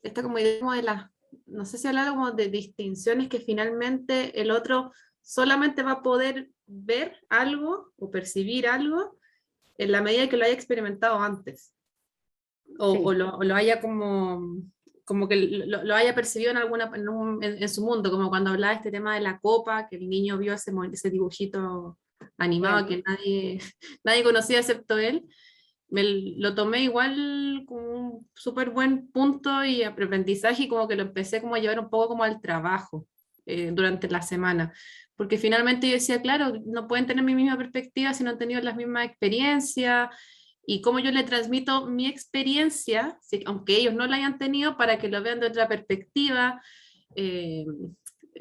esta como idea como de las, no sé si hablar como de distinciones que finalmente el otro solamente va a poder ver algo o percibir algo en la medida que lo haya experimentado antes, Sí. o lo haya como que lo haya percibido en, en su mundo, como cuando hablaba de este tema de la copa, que el niño vio ese dibujito animado Claro. que nadie, nadie conocía excepto él. Lo tomé igual como un súper buen punto y aprendizaje, y como que lo empecé como a llevar un poco como al trabajo durante la semana, porque finalmente yo decía, claro, no pueden tener mi misma perspectiva si no han tenido las mismas experiencias, y cómo yo le transmito mi experiencia, aunque ellos no la hayan tenido, para que lo vean de otra perspectiva. eh,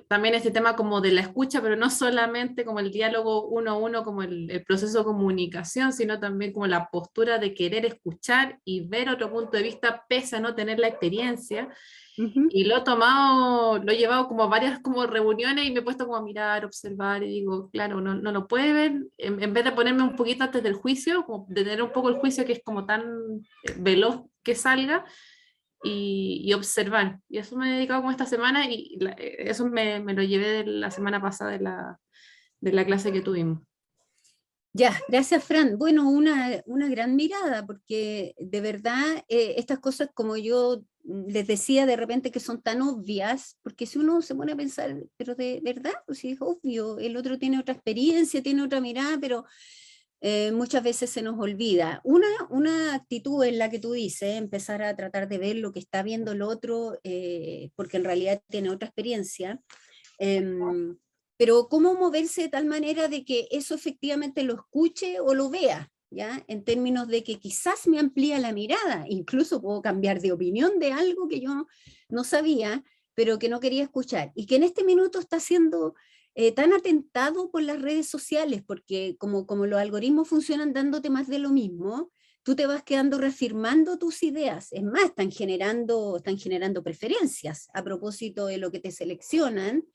También este tema como de la escucha, pero no solamente como el diálogo uno a uno, como el proceso de comunicación, sino también como la postura de querer escuchar y ver otro punto de vista pese a no tener la experiencia. Ujú. Y lo he tomado, lo he llevado como a varias como reuniones y me he puesto como a mirar, observar y digo, claro, no lo puede ver, en vez de ponerme un poquito antes del juicio, como de tener un poco el juicio que es como tan veloz que salga, y observar. Y eso me he dedicado como esta semana, y eso me lo llevé de la semana pasada de la clase que tuvimos. Ya, gracias, Fran. Bueno, una gran mirada, porque de verdad estas cosas, como yo les decía de repente, que son tan obvias, porque si uno se pone a pensar, pero de verdad, pues sí, es obvio, el otro tiene otra experiencia, tiene otra mirada, pero muchas veces se nos olvida. Una actitud en la que tú dices, empezar a tratar de ver lo que está viendo el otro, porque en realidad tiene otra experiencia. em, pero cómo moverse de tal manera de que eso efectivamente lo escuche o lo vea, ¿ya? En términos de que quizás me amplía la mirada, incluso puedo cambiar de opinión de algo que yo no sabía, pero que no quería escuchar, y que en este minuto está siendo tan atentado por las redes sociales, porque como los algoritmos funcionan dándote más de lo mismo, tú te vas quedando reafirmando tus ideas. Es más, están generando preferencias a propósito de lo que te seleccionan,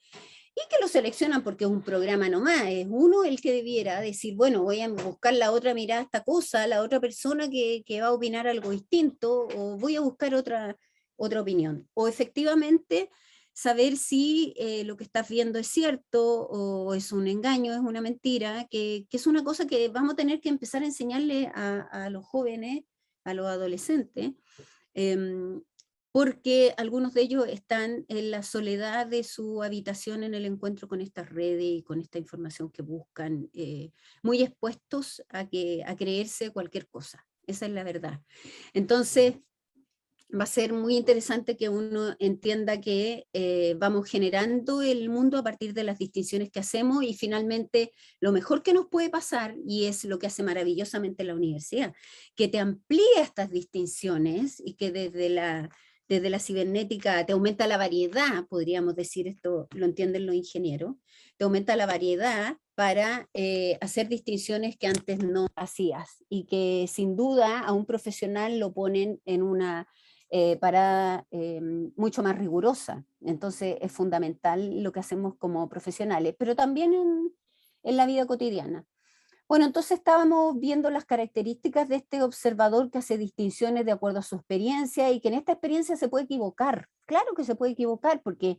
y que lo seleccionan porque es un programa nomás, es uno el que debiera decir, bueno, voy a buscar la otra mirada a esta cosa, la otra persona que va a opinar algo distinto, o voy a buscar otra opinión. O efectivamente saber si lo que estás viendo es cierto o es un engaño, es una mentira, que es una cosa que vamos a tener que empezar a enseñarle a los jóvenes, a los adolescentes, em, porque algunos de ellos están en la soledad de su habitación en el encuentro con estas redes y con esta información que buscan, muy expuestos a creerse cualquier cosa. Esa es la verdad. Entonces, va a ser muy interesante que uno entienda que vamos generando el mundo a partir de las distinciones que hacemos, y finalmente lo mejor que nos puede pasar, y es lo que hace maravillosamente la universidad, que te amplía estas distinciones y que desde la cibernética te aumenta la variedad, podríamos decir, esto lo entienden los ingenieros, te aumenta la variedad para hacer distinciones que antes no hacías, y que sin duda a un profesional lo ponen en una para mucho más rigurosa. Entonces es fundamental lo que hacemos como profesionales, pero también en la vida cotidiana. Bueno, entonces estábamos viendo las características de este observador que hace distinciones de acuerdo a su experiencia, y que en esta experiencia se puede equivocar. Claro que se puede equivocar, porque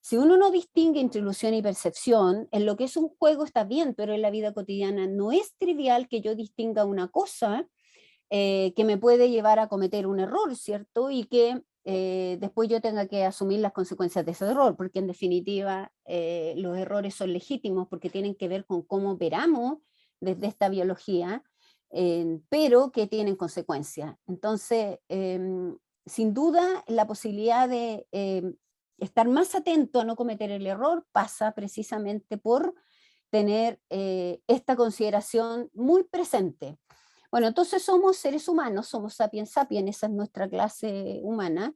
si uno no distingue entre ilusión y percepción, en lo que es un juego está bien, pero en la vida cotidiana no es trivial que yo distinga una cosa que me puede llevar a cometer un error, ¿cierto? Y que después yo tenga que asumir las consecuencias de ese error, porque en definitiva los errores son legítimos porque tienen que ver con cómo operamos desde esta biología, pero que tienen consecuencias. Entonces, sin duda, la posibilidad de estar más atento a no cometer el error pasa precisamente por tener esta consideración muy presente. Bueno, entonces somos seres humanos, somos sapiens sapiens, esa es nuestra clase humana,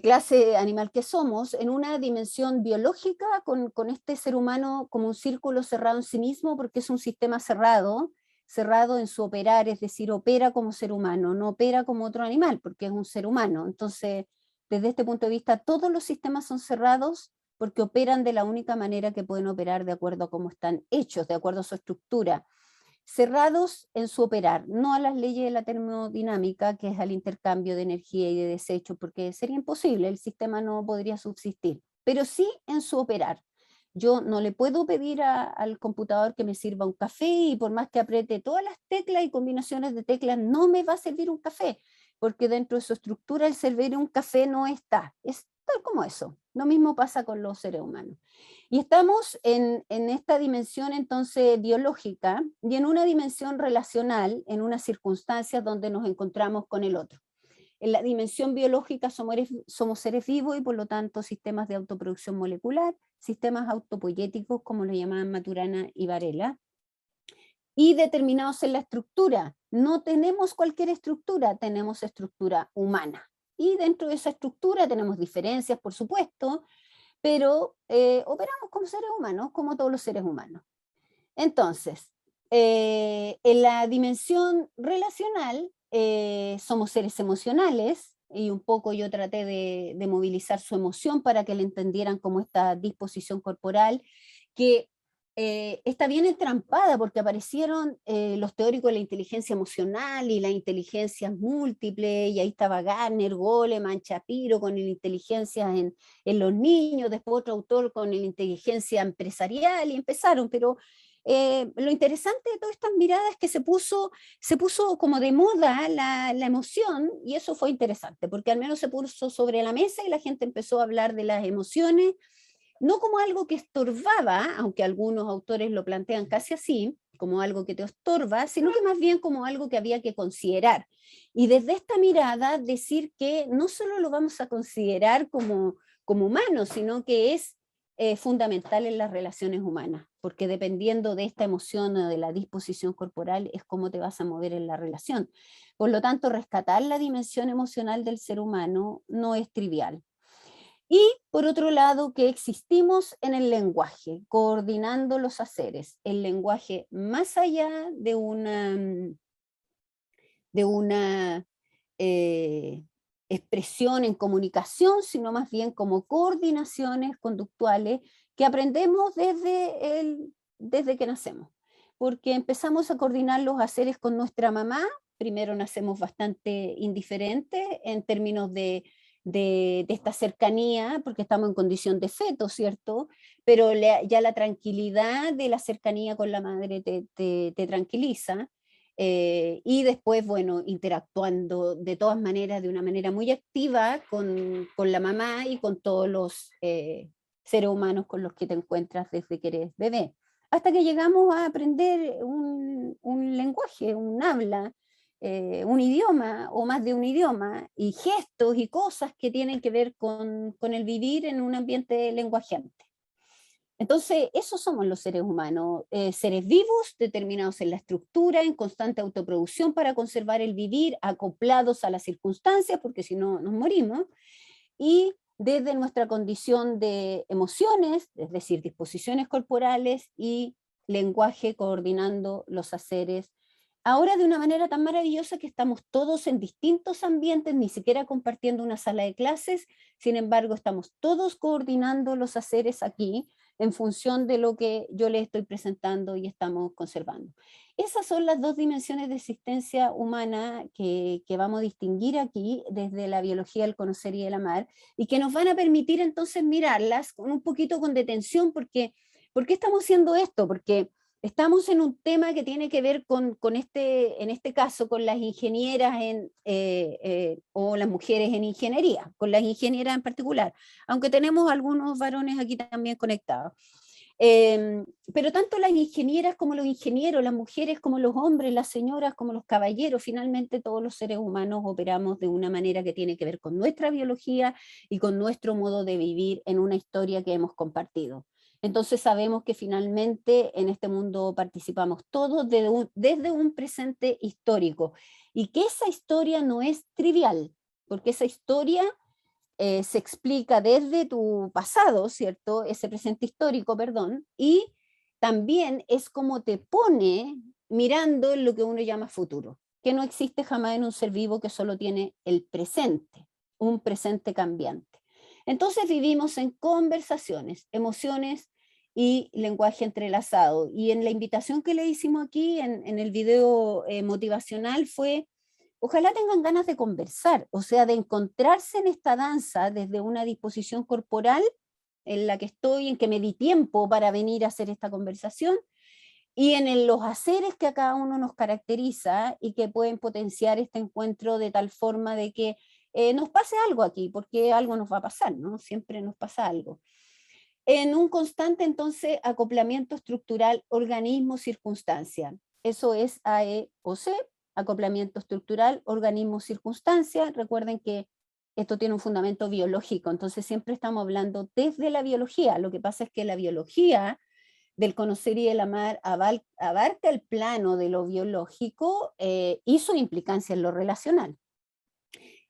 clase animal que somos, en una dimensión biológica, con este ser humano como un círculo cerrado en sí mismo, porque es un sistema cerrado, cerrado en su operar, es decir, opera como ser humano, no opera como otro animal, porque es un ser humano. Entonces, desde este punto de vista, todos los sistemas son cerrados porque operan de la única manera que pueden operar, de acuerdo a cómo están hechos, de acuerdo a su estructura. cerrados en su operar, no a las leyes de la termodinámica, que es al intercambio de energía y de desechos, porque sería imposible, el sistema no podría subsistir, pero sí en su operar. Yo no le puedo pedir al computador que me sirva un café y por más que apriete todas las teclas y combinaciones de teclas, no me va a servir un café, porque dentro de su estructura el servir un café no está. Es tal como eso. Lo mismo pasa con los seres humanos. Y estamos en esta dimensión entonces biológica y en una dimensión relacional, en unas circunstancias donde nos encontramos con el otro. En la dimensión biológica somos seres vivos y por lo tanto sistemas de autoproducción molecular, sistemas autopoyéticos como lo llamaban Maturana y Varela, y determinados en la estructura. No tenemos cualquier estructura, tenemos estructura humana. Y dentro de esa estructura tenemos diferencias, por supuesto, pero operamos como seres humanos, como todos los seres humanos. Entonces, en la dimensión relacional, somos seres emocionales, y un poco yo traté de movilizar su emoción para que le entendieran como esta disposición corporal, que está bien entrampada porque aparecieron los teóricos de la inteligencia emocional y la inteligencia múltiple, y ahí estaba Gardner, Goleman, Shapiro con la inteligencia en los niños, después otro autor con la inteligencia empresarial, y empezaron, pero lo interesante de todas estas miradas es que se puso como de moda la emoción, y eso fue interesante, porque al menos se puso sobre la mesa y la gente empezó a hablar de las emociones, no como algo que estorbaba, aunque algunos autores lo plantean casi así, como algo que te estorba, sino que más bien como algo que había que considerar. Y desde esta mirada decir que no solo lo vamos a considerar como humano, sino que es fundamental en las relaciones humanas, porque dependiendo de esta emoción o de la disposición corporal es cómo te vas a mover en la relación. Por lo tanto, rescatar la dimensión emocional del ser humano no es trivial. Y por otro lado, que existimos en el lenguaje, coordinando los haceres, el lenguaje más allá de una expresión en comunicación, sino más bien como coordinaciones conductuales que aprendemos desde que nacemos. Porque empezamos a coordinar los haceres con nuestra mamá, primero nacemos bastante indiferentes en términos de esta cercanía, porque estamos en condición de feto, ¿cierto? Pero ya la tranquilidad de la cercanía con la madre te tranquiliza. Y después, bueno, interactuando de todas maneras, de una manera muy activa con la mamá y con todos los seres humanos con los que te encuentras desde que eres bebé. Hasta que llegamos a aprender un lenguaje, un habla, un idioma o más de un idioma, y gestos y cosas que tienen que ver con el vivir en un ambiente lenguajeante. Entonces, esos somos los seres humanos, seres vivos, determinados en la estructura, en constante autoproducción para conservar el vivir, acoplados a las circunstancias, porque si no nos morimos, y desde nuestra condición de emociones, es decir, disposiciones corporales y lenguaje coordinando los haceres. Ahora de una manera tan maravillosa que estamos todos en distintos ambientes, ni siquiera compartiendo una sala de clases, sin embargo estamos todos coordinando los haceres aquí en función de lo que yo les estoy presentando y estamos conservando. Esas son las dos dimensiones de existencia humana que vamos a distinguir aquí desde la biología del conocer y del amar, y que nos van a permitir entonces mirarlas con un poquito con detención, porque ¿por qué estamos haciendo esto? Porque estamos en un tema que tiene que ver en este caso, con las ingenieras o las mujeres en ingeniería, con las ingenieras en particular, aunque tenemos algunos varones aquí también conectados. Pero tanto las ingenieras como los ingenieros, las mujeres como los hombres, las señoras como los caballeros, finalmente todos los seres humanos operamos de una manera que tiene que ver con nuestra biología y con nuestro modo de vivir en una historia que hemos compartido. Entonces sabemos que finalmente en este mundo participamos todos desde un presente histórico, y que esa historia no es trivial, porque esa historia se explica desde tu pasado, ¿cierto? Ese presente histórico, perdón, y también es como te pone mirando en lo que uno llama futuro, que no existe jamás en un ser vivo, que solo tiene el presente, un presente cambiante. Entonces vivimos en conversaciones, emociones y lenguaje entrelazado. Y en la invitación que le hicimos aquí, en el video motivacional, fue: ojalá tengan ganas de conversar, o sea, de encontrarse en esta danza desde una disposición corporal en la que estoy, en que me di tiempo para venir a hacer esta conversación, y en los haceres que a cada uno nos caracteriza y que pueden potenciar este encuentro de tal forma de que nos pase algo aquí, porque algo nos va a pasar, ¿no? Siempre nos pasa algo. En un constante, entonces, acoplamiento estructural organismo-circunstancia. Eso es AEOC, acoplamiento estructural organismo-circunstancia. Recuerden que esto tiene un fundamento biológico, entonces siempre estamos hablando desde la biología. Lo que pasa es que la biología del conocer y el amar abarca el plano de lo biológico y su implicancia en lo relacional.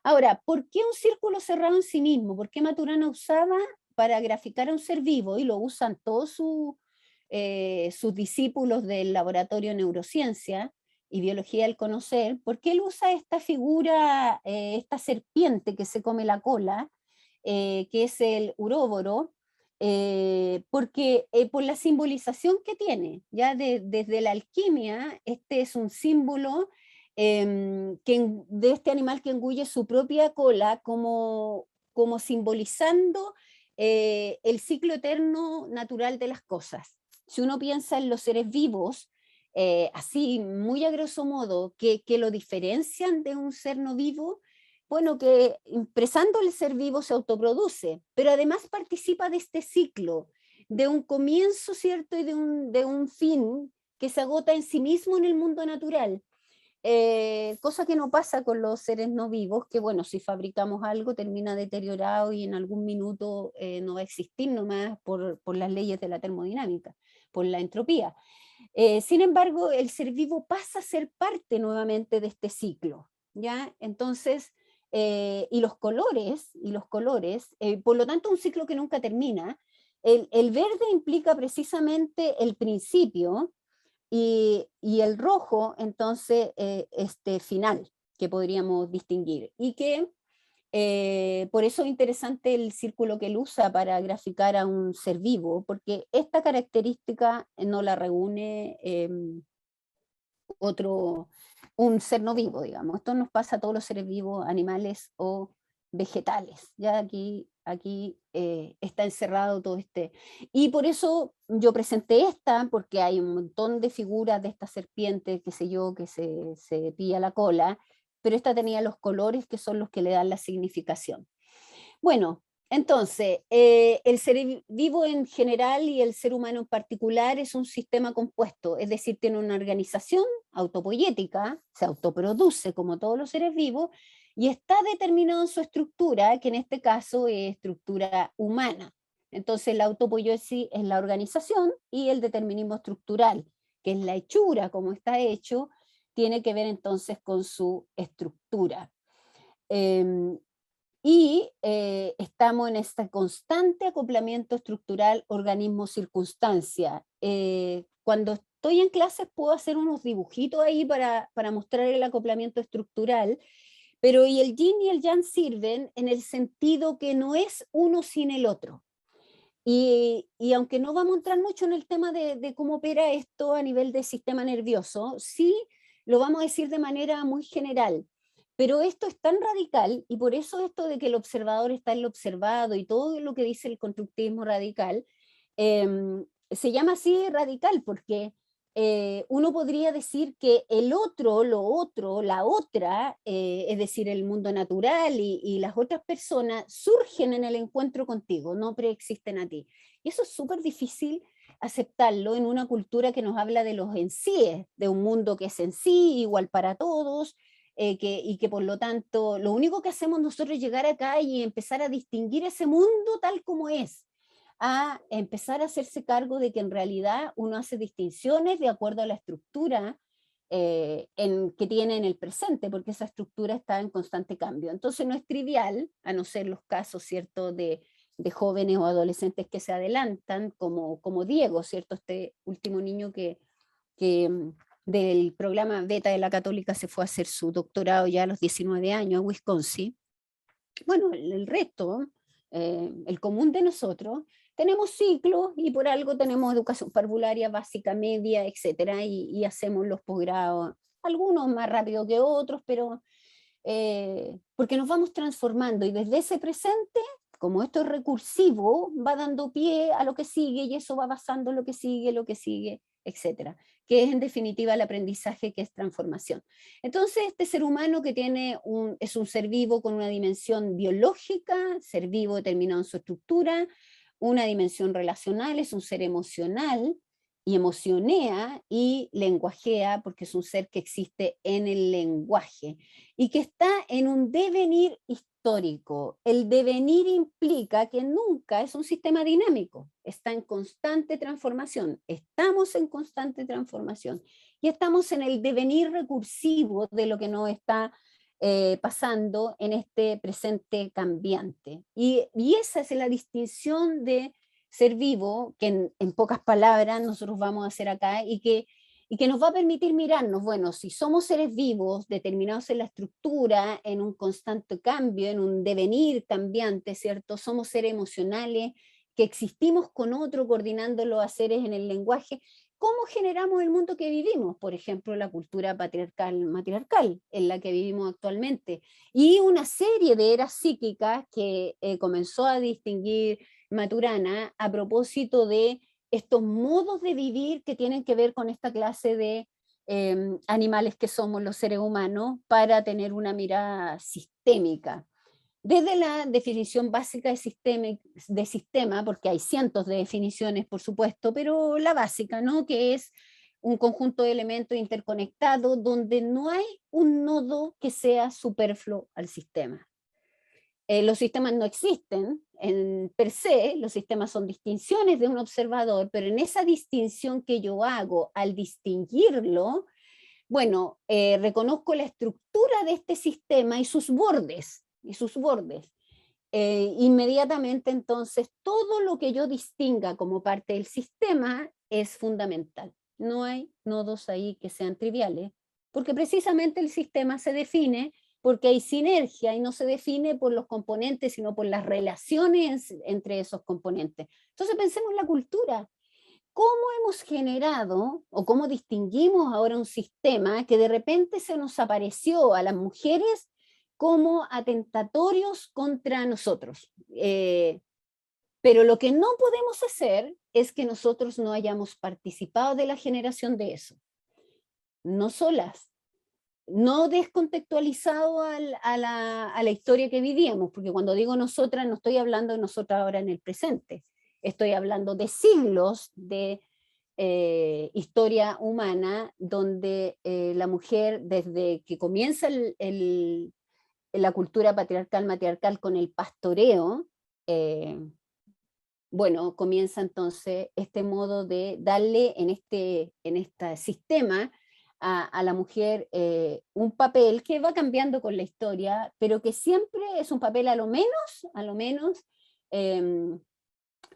Ahora, ¿por qué un círculo cerrado en sí mismo? ¿Por qué Maturana usaba para graficar a un ser vivo, y lo usan todos sus discípulos del laboratorio de neurociencia y biología del conocer? ¿Por qué él usa esta figura, esta serpiente que se come la cola, que es el uróboro? Porque por la simbolización que tiene, ya desde la alquimia, este es un símbolo de este animal que engulle su propia cola, como simbolizando el ciclo eterno natural de las cosas. Si uno piensa en los seres vivos, así muy a grosso modo, que lo diferencian de un ser no vivo, bueno, que impresando el ser vivo se autoproduce, pero además participa de este ciclo, de un comienzo, ¿cierto? Y de un fin que se agota en sí mismo en el mundo natural. Cosa que no pasa con los seres no vivos, que bueno, si fabricamos algo termina deteriorado y en algún minuto no va a existir nomás por las leyes de la termodinámica, por la entropía. Sin embargo, el ser vivo pasa a ser parte nuevamente de este ciclo, ¿ya? Entonces, y los colores, por lo tanto un ciclo que nunca termina. El verde implica precisamente el principio, y el rojo, entonces, este final, que podríamos distinguir. Y que por eso es interesante el círculo que él usa para graficar a un ser vivo, porque esta característica no la reúne otro, un ser no vivo, digamos. Esto nos pasa a todos los seres vivos, animales o vegetales. Ya aquí está encerrado todo este. Y por eso yo presenté esta, porque hay un montón de figuras de esta serpiente, qué sé yo, que se pilla la cola, pero esta tenía los colores que son los que le dan la significación. Bueno, entonces, el ser vivo en general y el ser humano en particular es un sistema compuesto, es decir, tiene una organización autopoyética, se autoproduce como todos los seres vivos, y está determinado en su estructura, que en este caso es estructura humana. Entonces, la autopoiesis es la organización, y el determinismo estructural, que es la hechura, como está hecho, tiene que ver entonces con su estructura. Y estamos en este constante acoplamiento estructural organismo-circunstancia. Cuando estoy en clases puedo hacer unos dibujitos ahí para mostrar el acoplamiento estructural, pero y el yin y el yang sirven en el sentido que no es uno sin el otro. Y aunque no vamos a entrar mucho en el tema de cómo opera esto a nivel del sistema nervioso, sí lo vamos a decir de manera muy general. Pero esto es tan radical, y por eso esto de que el observador está en lo observado y todo lo que dice el constructivismo radical, se llama así radical porque uno podría decir que el otro, lo otro, la otra, es decir, el mundo natural y las otras personas surgen en el encuentro contigo, no preexisten a ti. Y eso es súper difícil aceptarlo en una cultura que nos habla de los en sí, de un mundo que es en sí, igual para todos, y que por lo tanto lo único que hacemos nosotros es llegar acá y empezar a distinguir ese mundo tal como es, a empezar a hacerse cargo de que en realidad uno hace distinciones de acuerdo a la estructura que tiene en el presente, porque esa estructura está en constante cambio. Entonces no es trivial, a no ser los casos, ¿cierto?, de jóvenes o adolescentes que se adelantan, como Diego, ¿cierto?, este último niño que del programa Beta de la Católica se fue a hacer su doctorado ya a los 19 años a Wisconsin. Bueno, el resto, el común de nosotros, tenemos ciclos y por algo tenemos educación parvularia, básica, media, etcétera, y hacemos los posgrados, algunos más rápido que otros, pero porque nos vamos transformando y desde ese presente, como esto es recursivo, va dando pie a lo que sigue y eso va basando lo que sigue, etcétera, que es en definitiva el aprendizaje, que es transformación. Entonces este ser humano que es un ser vivo con una dimensión biológica, ser vivo determinado en su estructura, una dimensión relacional, es un ser emocional, y emocionea y lenguajea porque es un ser que existe en el lenguaje y que está en un devenir histórico. El devenir implica que nunca es un sistema dinámico, está en constante transformación, estamos en constante transformación y estamos en el devenir recursivo de lo que nos está pasando en este presente cambiante. Y esa es la distinción de ser vivo, que en pocas palabras nosotros vamos a hacer acá y que nos va a permitir mirarnos, bueno, si somos seres vivos, determinados en la estructura, en un constante cambio, en un devenir cambiante, ¿cierto? Somos seres emocionales, que existimos con otro, coordinando los haceres en el lenguaje. ¿Cómo generamos el mundo que vivimos? Por ejemplo, la cultura patriarcal, matriarcal, en la que vivimos actualmente. Y una serie de eras psíquicas que comenzó a distinguir Maturana a propósito de estos modos de vivir que tienen que ver con esta clase de animales que somos los seres humanos para tener una mirada sistémica. Desde la definición básica de sistema, porque hay cientos de definiciones, por supuesto, pero la básica, ¿no? Que es un conjunto de elementos interconectados donde no hay un nodo que sea superfluo al sistema. Los sistemas no existen per se, los sistemas son distinciones de un observador, pero en esa distinción que yo hago al distinguirlo, bueno, reconozco la estructura de este sistema y sus bordes, inmediatamente entonces todo lo que yo distinga como parte del sistema es fundamental. No hay nodos ahí que sean triviales, porque precisamente el sistema se define porque hay sinergia y no se define por los componentes, sino por las relaciones entre esos componentes. Entonces pensemos en la cultura. ¿Cómo hemos generado o cómo distinguimos ahora un sistema que de repente se nos apareció a las mujeres como atentatorios contra nosotros? Pero lo que no podemos hacer es que nosotros no hayamos participado de la generación de eso. No solas, no descontextualizado a la historia que vivíamos, porque cuando digo nosotras, no estoy hablando de nosotras ahora en el presente, estoy hablando de siglos de historia humana, donde la mujer, desde que comienza la cultura patriarcal, matriarcal con el pastoreo, bueno, comienza entonces este modo de darle en este sistema a la mujer un papel que va cambiando con la historia, pero que siempre es un papel a lo menos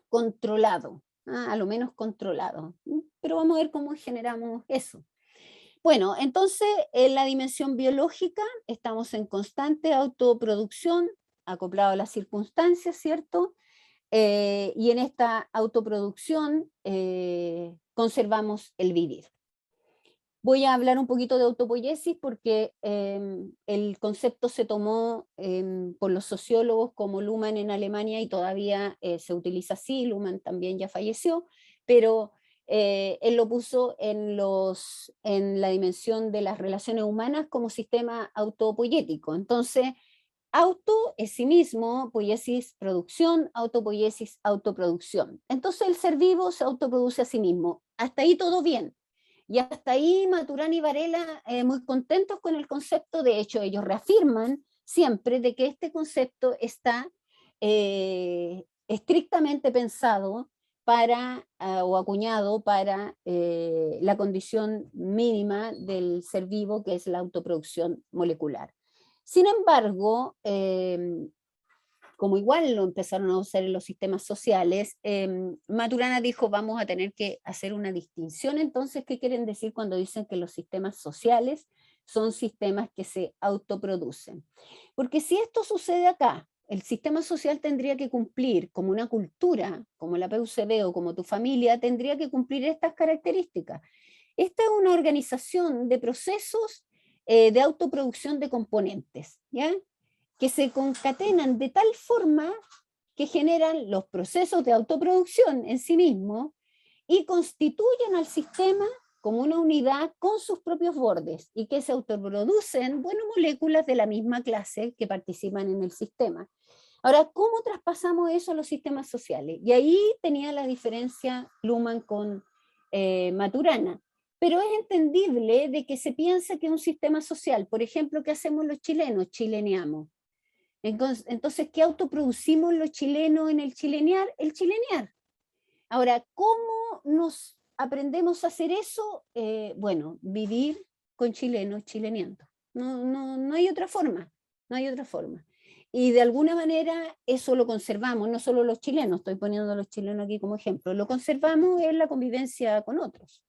controlado, a lo menos controlado. Pero vamos a ver cómo generamos eso. Bueno, entonces en la dimensión biológica estamos en constante autoproducción, acoplado a las circunstancias, ¿cierto? Y en esta autoproducción conservamos el vivir. Voy a hablar un poquito de autopoiesis porque el concepto se tomó por los sociólogos como Luhmann en Alemania y todavía se utiliza así. Luhmann también ya falleció, pero él lo puso en la dimensión de las relaciones humanas como sistema autopoiético. Entonces, auto es sí mismo, poiesis, producción, autopoiesis, autoproducción. Entonces el ser vivo se autoproduce a sí mismo. Hasta ahí todo bien. Y hasta ahí Maturana y Varela muy contentos con el concepto. De hecho, ellos reafirman siempre de que este concepto está estrictamente pensado para, o acuñado para la condición mínima del ser vivo, que es la autoproducción molecular. Sin embargo, como igual lo empezaron a usar en los sistemas sociales, Maturana dijo, vamos a tener que hacer una distinción. Entonces, ¿qué quieren decir cuando dicen que los sistemas sociales son sistemas que se autoproducen? Porque si esto sucede acá, el sistema social tendría que cumplir, como una cultura, como la PUCB o como tu familia, tendría que cumplir estas características. Esta es una organización de procesos de autoproducción de componentes, ¿ya? Que se concatenan de tal forma que generan los procesos de autoproducción en sí mismos y constituyen al sistema como una unidad con sus propios bordes y que se autoproducen, bueno, moléculas de la misma clase que participan en el sistema. Ahora, ¿cómo traspasamos eso a los sistemas sociales? Y ahí tenía la diferencia Luhmann con Maturana. Pero es entendible de que se piensa que un sistema social, por ejemplo, ¿qué hacemos los chilenos? Chileneamos. Entonces, ¿qué autoproducimos los chilenos en el chilenear? El chilenear. Ahora, ¿cómo nos aprendemos a hacer eso? Bueno, vivir con chilenos chileneando. No hay otra forma, no hay otra forma. Y de alguna manera eso lo conservamos, no solo los chilenos, estoy poniendo a los chilenos aquí como ejemplo, lo conservamos en la convivencia con otros.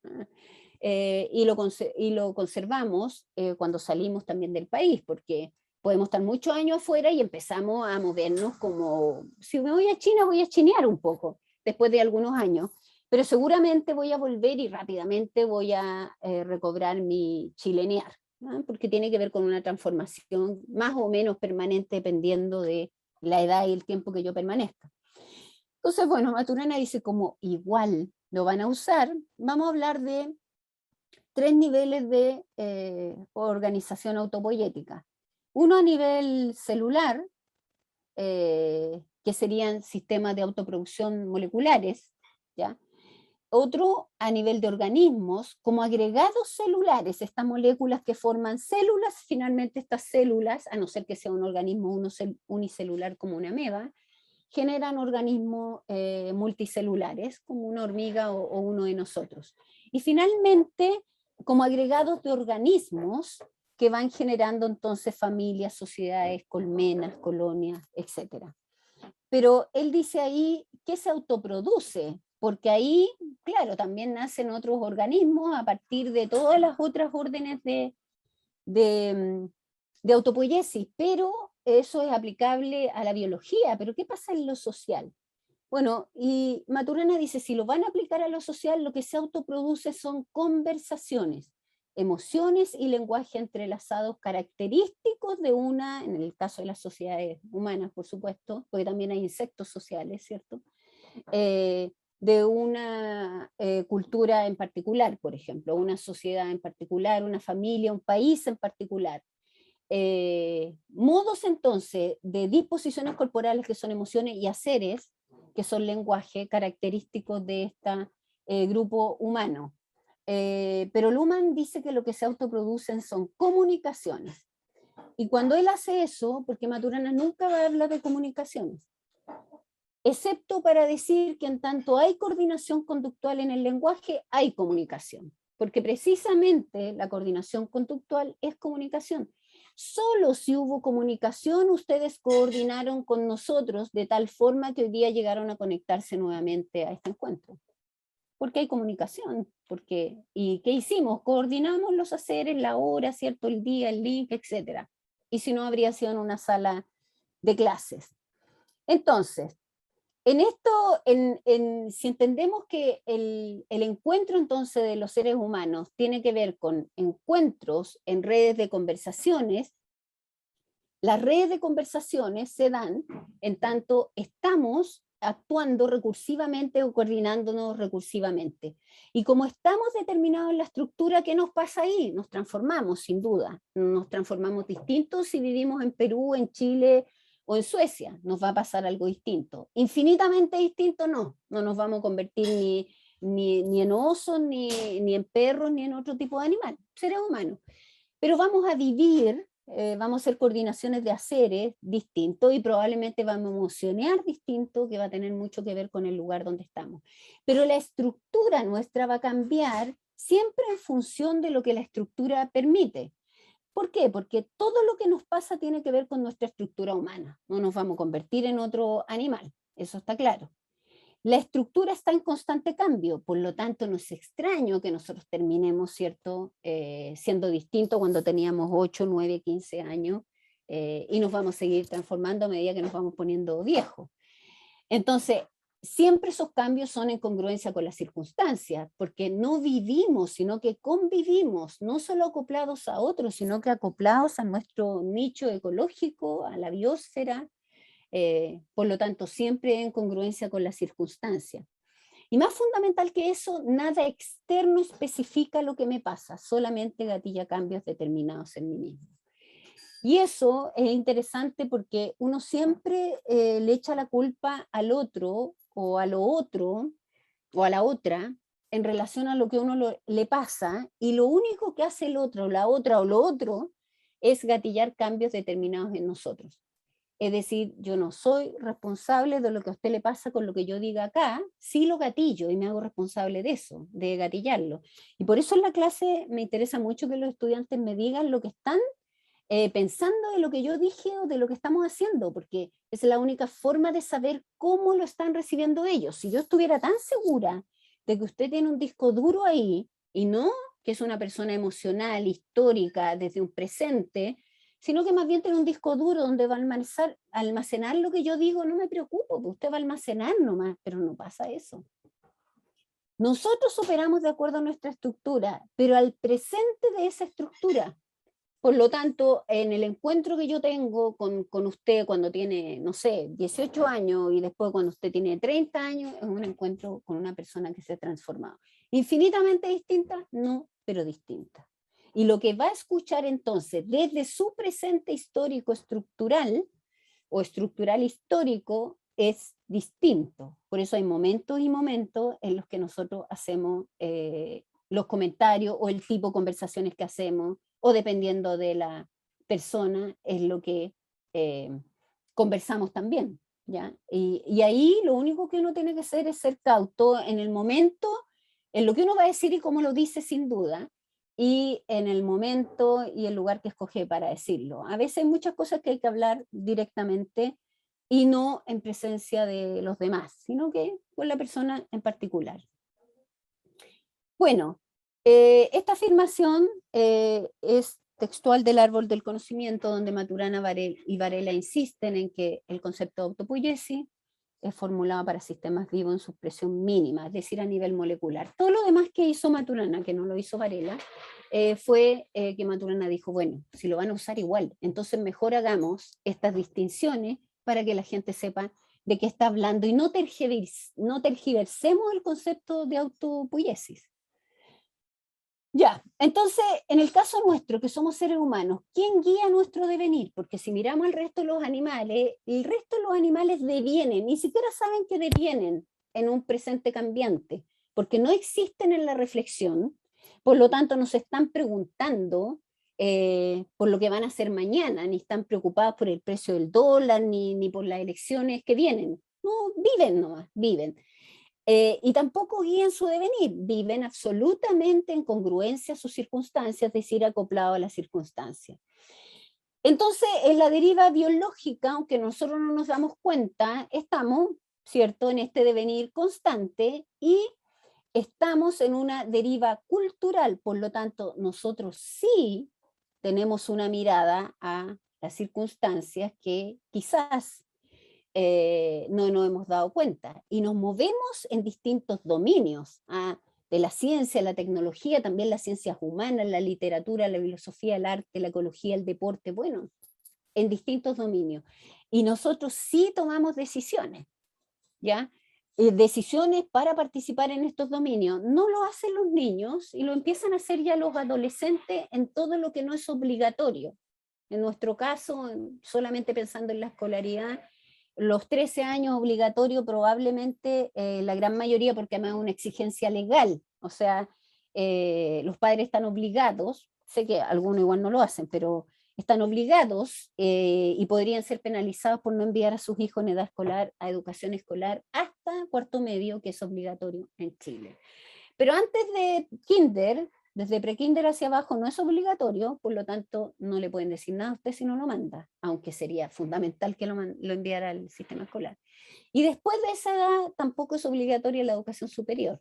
Y lo conservamos cuando salimos también del país, porque podemos estar muchos años afuera y empezamos a movernos como, si me voy a China, voy a chinear un poco, después de algunos años, pero seguramente voy a volver y rápidamente voy a recobrar mi chilenear, ¿no? Porque tiene que ver con una transformación más o menos permanente dependiendo de la edad y el tiempo que yo permanezca. Entonces, bueno, Maturana dice como igual lo van a usar, vamos a hablar de 3 niveles de organización autopoyética. Uno a nivel celular, que serían sistemas de autoproducción moleculares, ¿ya? Otro a nivel de organismos, como agregados celulares, estas moléculas que forman células, finalmente estas células, a no ser que sea un organismo unicelular como una ameba, generan organismos multicelulares, como una hormiga o uno de nosotros. Y finalmente, como agregados de organismos que van generando entonces familias, sociedades, colmenas, colonias, etc. Pero él dice ahí que se autoproduce, porque ahí, claro, también nacen otros organismos a partir de todas las otras órdenes de autopoiesis, pero eso es aplicable a la biología. Pero ¿qué pasa en lo social? Bueno, y Maturana dice, si lo van a aplicar a lo social, lo que se autoproduce son conversaciones, emociones y lenguaje entrelazados característicos de una, en el caso de las sociedades humanas, por supuesto, porque también hay insectos sociales, ¿cierto? De una cultura en particular, por ejemplo, una sociedad en particular, una familia, un país en particular. Modos entonces de disposiciones corporales que son emociones y haceres que son lenguaje característicos de este grupo humano. Pero Luhmann dice que lo que se autoproducen son comunicaciones. Y cuando él hace eso, porque Maturana nunca va a hablar de comunicaciones, excepto para decir que en tanto hay coordinación conductual en el lenguaje, hay comunicación. Porque precisamente la coordinación conductual es comunicación. Solo si hubo comunicación, ustedes coordinaron con nosotros de tal forma que hoy día llegaron a conectarse nuevamente a este encuentro. Porque hay comunicación. ¿Y qué hicimos? Coordinamos los haceres, la hora, ¿cierto? El día, el link, etc. Y si no, habría sido en una sala de clases. Entonces, en esto, si entendemos que el encuentro entonces de los seres humanos tiene que ver con encuentros en redes de conversaciones, las redes de conversaciones se dan en tanto estamos actuando recursivamente o coordinándonos recursivamente. Y como estamos determinados en la estructura, ¿qué nos pasa ahí? Nos transformamos, sin duda. Nos transformamos distintos si vivimos en Perú, en Chile o en Suecia. Nos va a pasar algo distinto. Infinitamente distinto, no. No nos vamos a convertir ni en osos, ni en perros, ni en otro tipo de animal. Seres humanos. Pero vamos a vivir, vamos a hacer coordinaciones de haceres distintos y probablemente vamos a emocionar distinto, que va a tener mucho que ver con el lugar donde estamos. Pero la estructura nuestra va a cambiar siempre en función de lo que la estructura permite. ¿Por qué? Porque todo lo que nos pasa tiene que ver con nuestra estructura humana. No nos vamos a convertir en otro animal, eso está claro. La estructura está en constante cambio, por lo tanto no es extraño que nosotros terminemos, ¿cierto? Siendo distintos cuando teníamos 8, 9, 15 años y nos vamos a seguir transformando a medida que nos vamos poniendo viejos. Entonces, siempre esos cambios son en congruencia con las circunstancias, porque no vivimos, sino que convivimos, no solo acoplados a otros, sino que acoplados a nuestro nicho ecológico, a la biosfera, por lo tanto, siempre en congruencia con las circunstancias. Y más fundamental que eso, nada externo especifica lo que me pasa, solamente gatilla cambios determinados en mí mismo. Y eso es interesante porque uno siempre le echa la culpa al otro o a lo otro o a la otra en relación a lo que uno le pasa, y lo único que hace el otro, la otra o lo otro es gatillar cambios determinados en nosotros. Es decir, yo no soy responsable de lo que a usted le pasa con lo que yo diga acá, sí lo gatillo y me hago responsable de eso, de gatillarlo. Y por eso en la clase me interesa mucho que los estudiantes me digan lo que están pensando de lo que yo dije o de lo que estamos haciendo, porque es la única forma de saber cómo lo están recibiendo ellos. Si yo estuviera tan segura de que usted tiene un disco duro ahí, y no que es una persona emocional, histórica, desde un presente, sino que más bien tiene un disco duro donde va a almacenar lo que yo digo, no me preocupo, usted va a almacenar nomás, pero no pasa eso. Nosotros operamos de acuerdo a nuestra estructura, pero al presente de esa estructura. Por lo tanto, en el encuentro que yo tengo con usted cuando tiene, no sé, 18 años y después cuando usted tiene 30 años, es un encuentro con una persona que se ha transformado. ¿Infinitamente distinta? No, pero distinta. Y lo que va a escuchar entonces desde su presente histórico estructural o estructural histórico es distinto. Por eso hay momentos y momentos en los que nosotros hacemos los comentarios o el tipo de conversaciones que hacemos, o dependiendo de la persona, es lo que conversamos también, ¿ya? Y ahí lo único que uno tiene que hacer es ser cauto en el momento, en lo que uno va a decir y cómo lo dice sin duda, y en el momento y el lugar que escoge para decirlo. A veces hay muchas cosas que hay que hablar directamente y no en presencia de los demás, sino que con la persona en particular. Bueno, esta afirmación es textual del Árbol del Conocimiento, donde Maturana y Varela insisten en que el concepto de autopoiesis es formulado para sistemas vivos en su expresión mínima, es decir, a nivel molecular. Todo lo demás que hizo Maturana, que no lo hizo Varela, fue que Maturana dijo, bueno, si lo van a usar igual, entonces mejor hagamos estas distinciones para que la gente sepa de qué está hablando y no tergiversemos el concepto de autopoiesis. Ya, entonces, en el caso nuestro, que somos seres humanos, ¿quién guía nuestro devenir? Porque si miramos al resto de los animales, el resto de los animales devienen, ni siquiera saben que devienen en un presente cambiante, porque no existen en la reflexión, por lo tanto no se están preguntando por lo que van a hacer mañana, ni están preocupados por el precio del dólar, ni por las elecciones que vienen. No, viven nomás, viven. Y tampoco guían su devenir, viven absolutamente en congruencia a sus circunstancias, es decir, acoplado a las circunstancias. Entonces, en la deriva biológica, aunque nosotros no nos damos cuenta, estamos, ¿cierto?, en este devenir constante y estamos en una deriva cultural, por lo tanto, nosotros sí tenemos una mirada a las circunstancias que quizás no nos hemos dado cuenta. Y nos movemos en distintos dominios, de la ciencia, la tecnología, también las ciencias humanas, la literatura, la filosofía, el arte, la ecología, el deporte, bueno, en distintos dominios. Y nosotros sí tomamos decisiones, ¿ya? Decisiones para participar en estos dominios. No lo hacen los niños y lo empiezan a hacer ya los adolescentes en todo lo que no es obligatorio. En nuestro caso, solamente pensando en la escolaridad, los 13 años obligatorio probablemente la gran mayoría, porque además es una exigencia legal, o sea, los padres están obligados, sé que algunos igual no lo hacen, pero están obligados y podrían ser penalizados por no enviar a sus hijos en edad escolar a educación escolar hasta cuarto medio, que es obligatorio en Chile. Pero antes de kinder, desde prekinder hacia abajo no es obligatorio, por lo tanto no le pueden decir nada a usted si no lo manda, aunque sería fundamental que lo enviara al sistema escolar. Y después de esa edad tampoco es obligatoria la educación superior.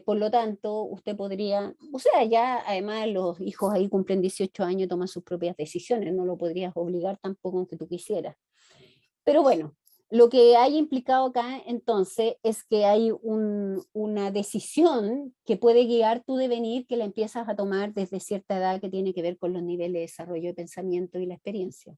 Por lo tanto, usted podría, o sea, ya además los hijos ahí cumplen 18 años y toman sus propias decisiones, no lo podrías obligar tampoco aunque tú quisieras. Pero bueno, lo que hay implicado acá entonces es que hay una decisión que puede guiar tu devenir, que la empiezas a tomar desde cierta edad, que tiene que ver con los niveles de desarrollo de pensamiento y la experiencia.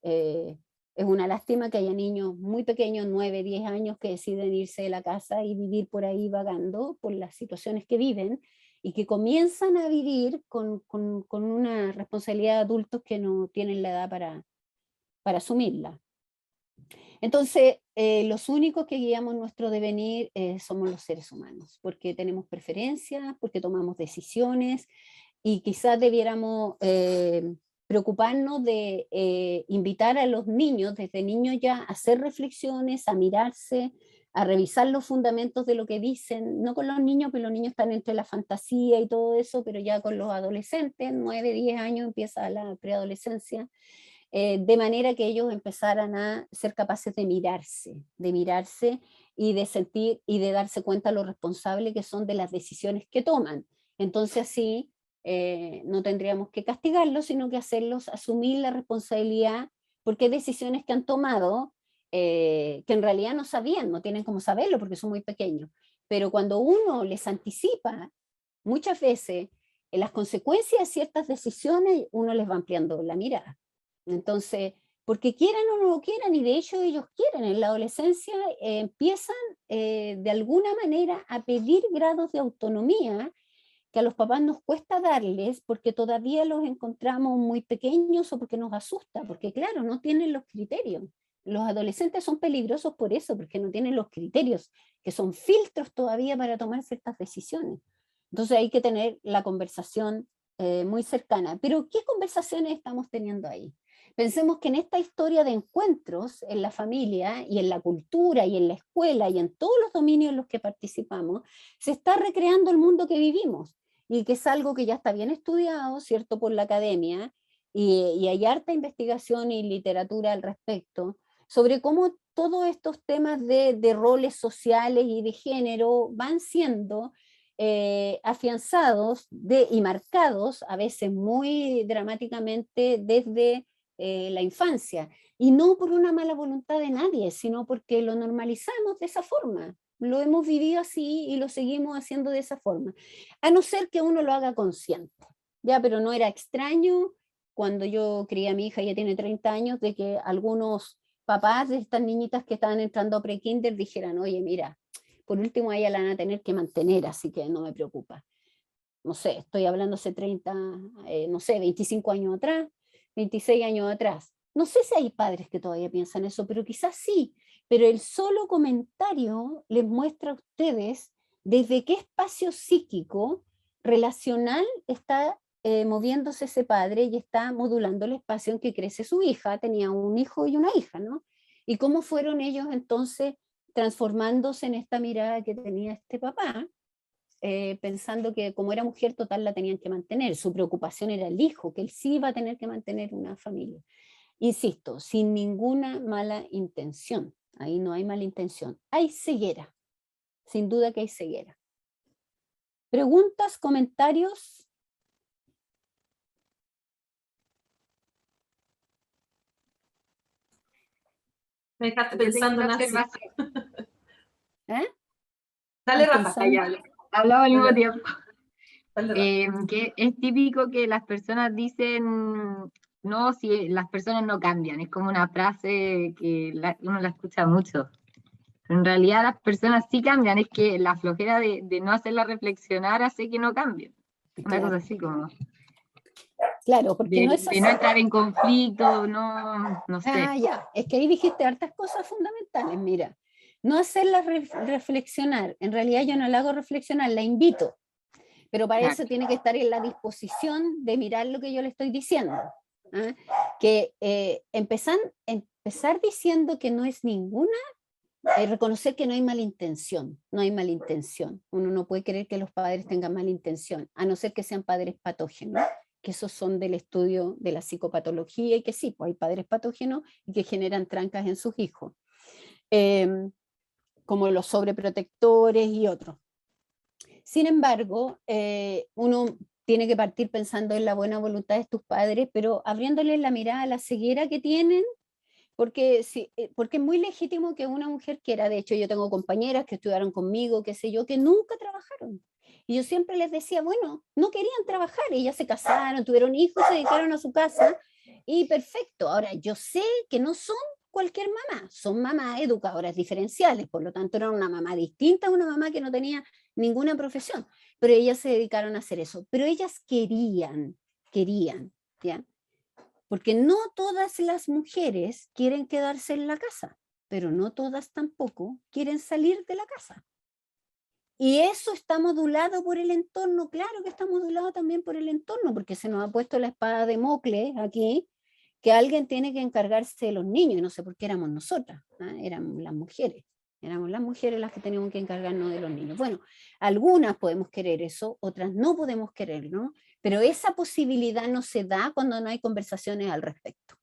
Eh, es una lástima que haya niños muy pequeños, 9, 10 años, que deciden irse de la casa y vivir por ahí vagando por las situaciones que viven y que comienzan a vivir con una responsabilidad de adultos que no tienen la edad para asumirla. Entonces, los únicos que guiamos nuestro devenir somos los seres humanos, porque tenemos preferencias, porque tomamos decisiones y quizás debiéramos preocuparnos de invitar a los niños, desde niños ya, a hacer reflexiones, a mirarse, a revisar los fundamentos de lo que dicen, no con los niños, porque los niños están entre la fantasía y todo eso, pero ya con los adolescentes, 9, 10 años empieza la preadolescencia, de manera que ellos empezaran a ser capaces de mirarse y de sentir y de darse cuenta lo responsable que son de las decisiones que toman. Entonces así no tendríamos que castigarlos, sino que hacerlos asumir la responsabilidad, porque hay decisiones que han tomado que en realidad no sabían, no tienen cómo saberlo porque son muy pequeños. Pero cuando uno les anticipa, muchas veces las consecuencias de ciertas decisiones, uno les va ampliando la mirada. Entonces, porque quieran o no lo quieran, y de hecho ellos quieren, en la adolescencia empiezan de alguna manera a pedir grados de autonomía que a los papás nos cuesta darles porque todavía los encontramos muy pequeños o porque nos asusta, porque claro, no tienen los criterios. Los adolescentes son peligrosos por eso, porque no tienen los criterios, que son filtros todavía para tomar ciertas decisiones. Entonces hay que tener la conversación muy cercana. Pero ¿qué conversaciones estamos teniendo ahí? Pensemos que en esta historia de encuentros en la familia y en la cultura y en la escuela y en todos los dominios en los que participamos, se está recreando el mundo que vivimos y que es algo que ya está bien estudiado, ¿cierto?, por la academia, y hay harta investigación y literatura al respecto, sobre cómo todos estos temas de roles sociales y de género van siendo afianzados y marcados, a veces muy dramáticamente, desde la infancia, y no por una mala voluntad de nadie, sino porque lo normalizamos de esa forma, lo hemos vivido así y lo seguimos haciendo de esa forma, a no ser que uno lo haga consciente, ya, pero no era extraño cuando yo crié a mi hija, ya tiene 30 años, de que algunos papás de estas niñitas que estaban entrando a pre-kinder dijeran, oye, mira, por último a ella la van a tener que mantener, así que no me preocupa. No sé, estoy hablando hace 30, no sé, 25 años atrás, 26 años atrás. No sé si hay padres que todavía piensan eso, pero quizás sí. Pero el solo comentario les muestra a ustedes desde qué espacio psíquico relacional está moviéndose ese padre y está modulando el espacio en que crece su hija. Tenía un hijo y una hija, ¿no? Y cómo fueron ellos entonces transformándose en esta mirada que tenía este papá, pensando que como era mujer total la tenían que mantener, su preocupación era el hijo, que él sí iba a tener que mantener una familia. Insisto, sin ninguna mala intención, ahí no hay mala intención, hay ceguera, sin duda que hay ceguera. ¿Preguntas, comentarios? Me dejaste pensando en así. ¿Eh? Dale, Rafa, hablaba al mismo tiempo. Dale, Que es típico que las personas dicen, no, si las personas no cambian, es como una frase que uno la escucha mucho. Pero en realidad las personas sí cambian, es que la flojera de no hacerla reflexionar hace que no cambien. Una cosa así como... Claro, porque no es así. De no entrar en conflicto, no sé. Ah, ya, es que ahí dijiste hartas cosas fundamentales, mira. No hacerla reflexionar, en realidad yo no la hago reflexionar, la invito. Pero para eso tiene que estar en la disposición de mirar lo que yo le estoy diciendo. ¿Ah? Que empezar diciendo que no es ninguna, reconocer que no hay mala intención, no hay mala intención. Uno no puede creer que los padres tengan mala intención, a no ser que sean padres patógenos, que esos son del estudio de la psicopatología, y que sí, pues hay padres patógenos y que generan trancas en sus hijos, como los sobreprotectores y otros. Sin embargo, uno tiene que partir pensando en la buena voluntad de tus padres, pero abriéndoles la mirada a la ceguera que tienen, porque es muy legítimo que una mujer quiera. De hecho, yo tengo compañeras que estudiaron conmigo, qué sé yo, que nunca trabajaron. Y yo siempre les decía, bueno, no querían trabajar, ellas se casaron, tuvieron hijos, se dedicaron a su casa, y perfecto. Ahora, yo sé que no son cualquier mamá, son mamás educadoras diferenciales, por lo tanto era una mamá distinta a una mamá que no tenía ninguna profesión, pero ellas se dedicaron a hacer eso, pero ellas querían, ¿ya? Porque no todas las mujeres quieren quedarse en la casa, pero no todas tampoco quieren salir de la casa. Y eso está modulado por el entorno, claro que está modulado también por el entorno, porque se nos ha puesto la espada de Damocles aquí, que alguien tiene que encargarse de los niños, y no sé por qué éramos nosotras, ¿eh? Éramos las mujeres las que teníamos que encargarnos de los niños. Bueno, algunas podemos querer eso, otras no podemos querer, ¿no? Pero esa posibilidad no se da cuando no hay conversaciones al respecto,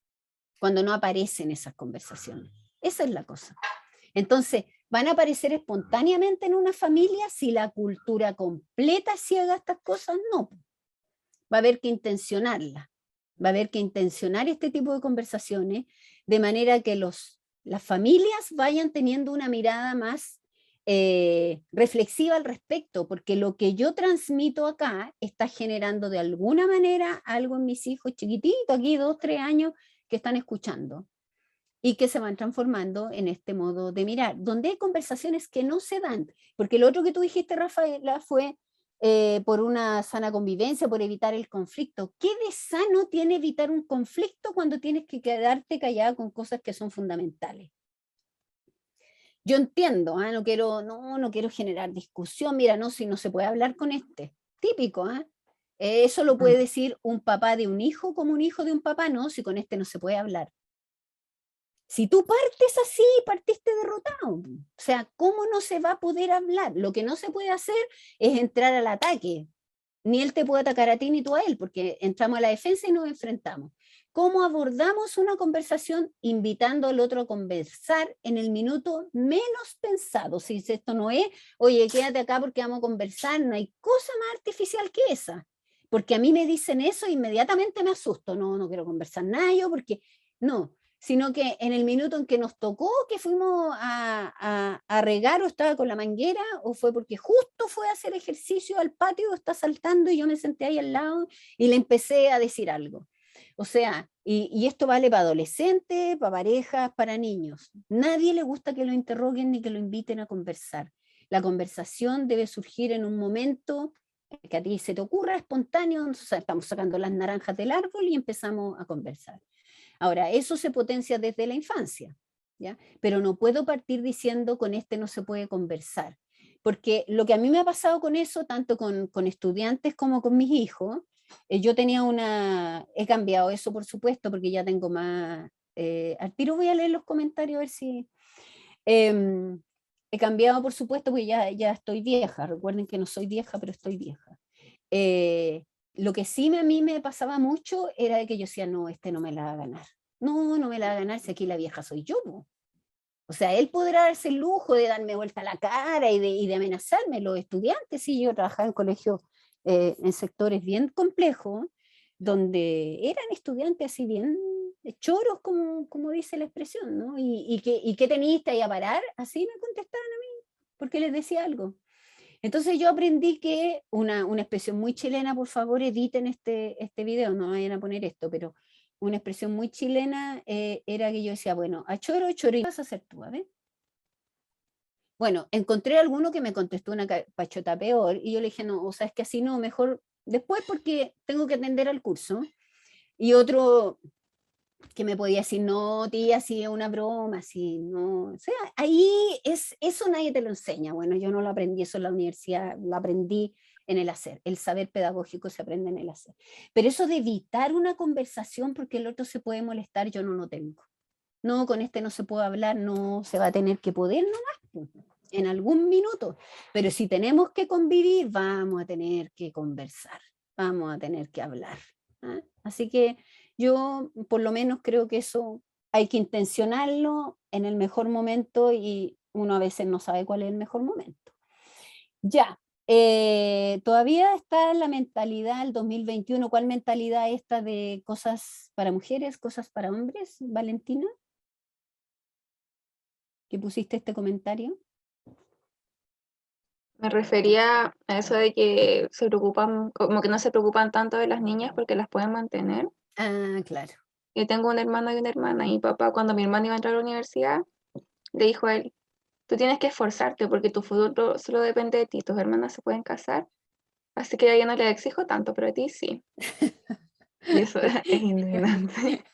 cuando no aparecen esas conversaciones. Esa es la cosa. Entonces, ¿van a aparecer espontáneamente en una familia si la cultura completa ciega estas cosas? No. Va a haber que intencionarlas. Va a haber que intencionar este tipo de conversaciones de manera que las familias vayan teniendo una mirada más reflexiva al respecto, porque lo que yo transmito acá está generando de alguna manera algo en mis hijos chiquititos, aquí 2, 3 años, que están escuchando y que se van transformando en este modo de mirar, donde hay conversaciones que no se dan, porque lo otro que tú dijiste, Rafaela, fue por una sana convivencia, por evitar el conflicto. ¿Qué de sano tiene evitar un conflicto cuando tienes que quedarte callada con cosas que son fundamentales? Yo entiendo, ¿eh? No quiero generar discusión, mira, no, si no se puede hablar con este, típico, ¿eh? Eso lo puede decir un papá de un hijo como un hijo de un papá, no, si con este no se puede hablar. Si tú partes así, partiste derrotado. O sea, ¿cómo no se va a poder hablar? Lo que no se puede hacer es entrar al ataque. Ni él te puede atacar a ti ni tú a él, porque entramos a la defensa y nos enfrentamos. ¿Cómo abordamos una conversación invitando al otro a conversar en el minuto menos pensado? Si esto no es, oye, quédate acá porque vamos a conversar, no hay cosa más artificial que esa. Porque a mí me dicen eso e inmediatamente me asusto. No quiero conversar nada yo porque no, sino que en el minuto en que nos tocó, que fuimos a regar o estaba con la manguera, o fue porque justo fue a hacer ejercicio al patio, está saltando y yo me senté ahí al lado y le empecé a decir algo. O sea, y esto vale para adolescentes, para parejas, para niños. Nadie le gusta que lo interroguen ni que lo inviten a conversar. La conversación debe surgir en un momento que a ti se te ocurra, espontáneo, o sea, estamos sacando las naranjas del árbol y empezamos a conversar. Ahora, eso se potencia desde la infancia, ¿ya? Pero no puedo partir diciendo con este no se puede conversar, porque lo que a mí me ha pasado con eso, tanto con estudiantes como con mis hijos, yo tenía he cambiado eso por supuesto, porque ya tengo más, al tiro voy a leer los comentarios a ver si... he cambiado por supuesto, porque ya estoy vieja, recuerden que no soy vieja, pero estoy vieja. Lo que sí a mí me pasaba mucho era de que yo decía, no, este no me la va a ganar. No me la va a ganar si aquí la vieja soy yo. ¿No? O sea, él podrá darse el lujo de darme vuelta la cara y de amenazarme. Los estudiantes, sí, yo trabajaba en colegios en sectores bien complejos, donde eran estudiantes así bien choros, como dice la expresión, ¿no? ¿Y qué teniste ahí a parar? Así me contestaban a mí, porque les decía algo. Entonces yo aprendí que una expresión muy chilena, por favor editen este video, no vayan a poner esto, pero una expresión muy chilena era que yo decía, bueno, a choro, ¿qué vas a hacer tú? A ver. Bueno, encontré alguno que me contestó una pachota peor y yo le dije, no, o sea, es que así no, mejor después porque tengo que atender al curso. Y otro que me podía decir, no, tía, si es una broma, si no, o sea, ahí eso nadie te lo enseña. Bueno, yo no lo aprendí eso en la universidad, lo aprendí en el hacer. El saber pedagógico se aprende en el hacer. Pero eso de evitar una conversación porque el otro se puede molestar, yo no lo tengo. No, con este no se puede hablar, no se va a tener que poder nomás, en algún minuto. Pero si tenemos que convivir, vamos a tener que conversar, vamos a tener que hablar. ¿Ah? Así que yo por lo menos creo que eso hay que intencionarlo en el mejor momento y uno a veces no sabe cuál es el mejor momento. Ya, Todavía está la mentalidad, el 2021, ¿cuál mentalidad esta de cosas para mujeres, cosas para hombres, Valentina? ¿Que pusiste este comentario? Me refería a eso de que se preocupan, como que no se preocupan tanto de las niñas porque las pueden mantener. Ah, claro. Yo tengo un hermano y una hermana, y mi papá, cuando mi hermano iba a entrar a la universidad, le dijo a él, tú tienes que esforzarte porque tu futuro solo depende de ti, tus hermanas se pueden casar, así que a ella no le exijo tanto, pero a ti sí. Y eso es indignante.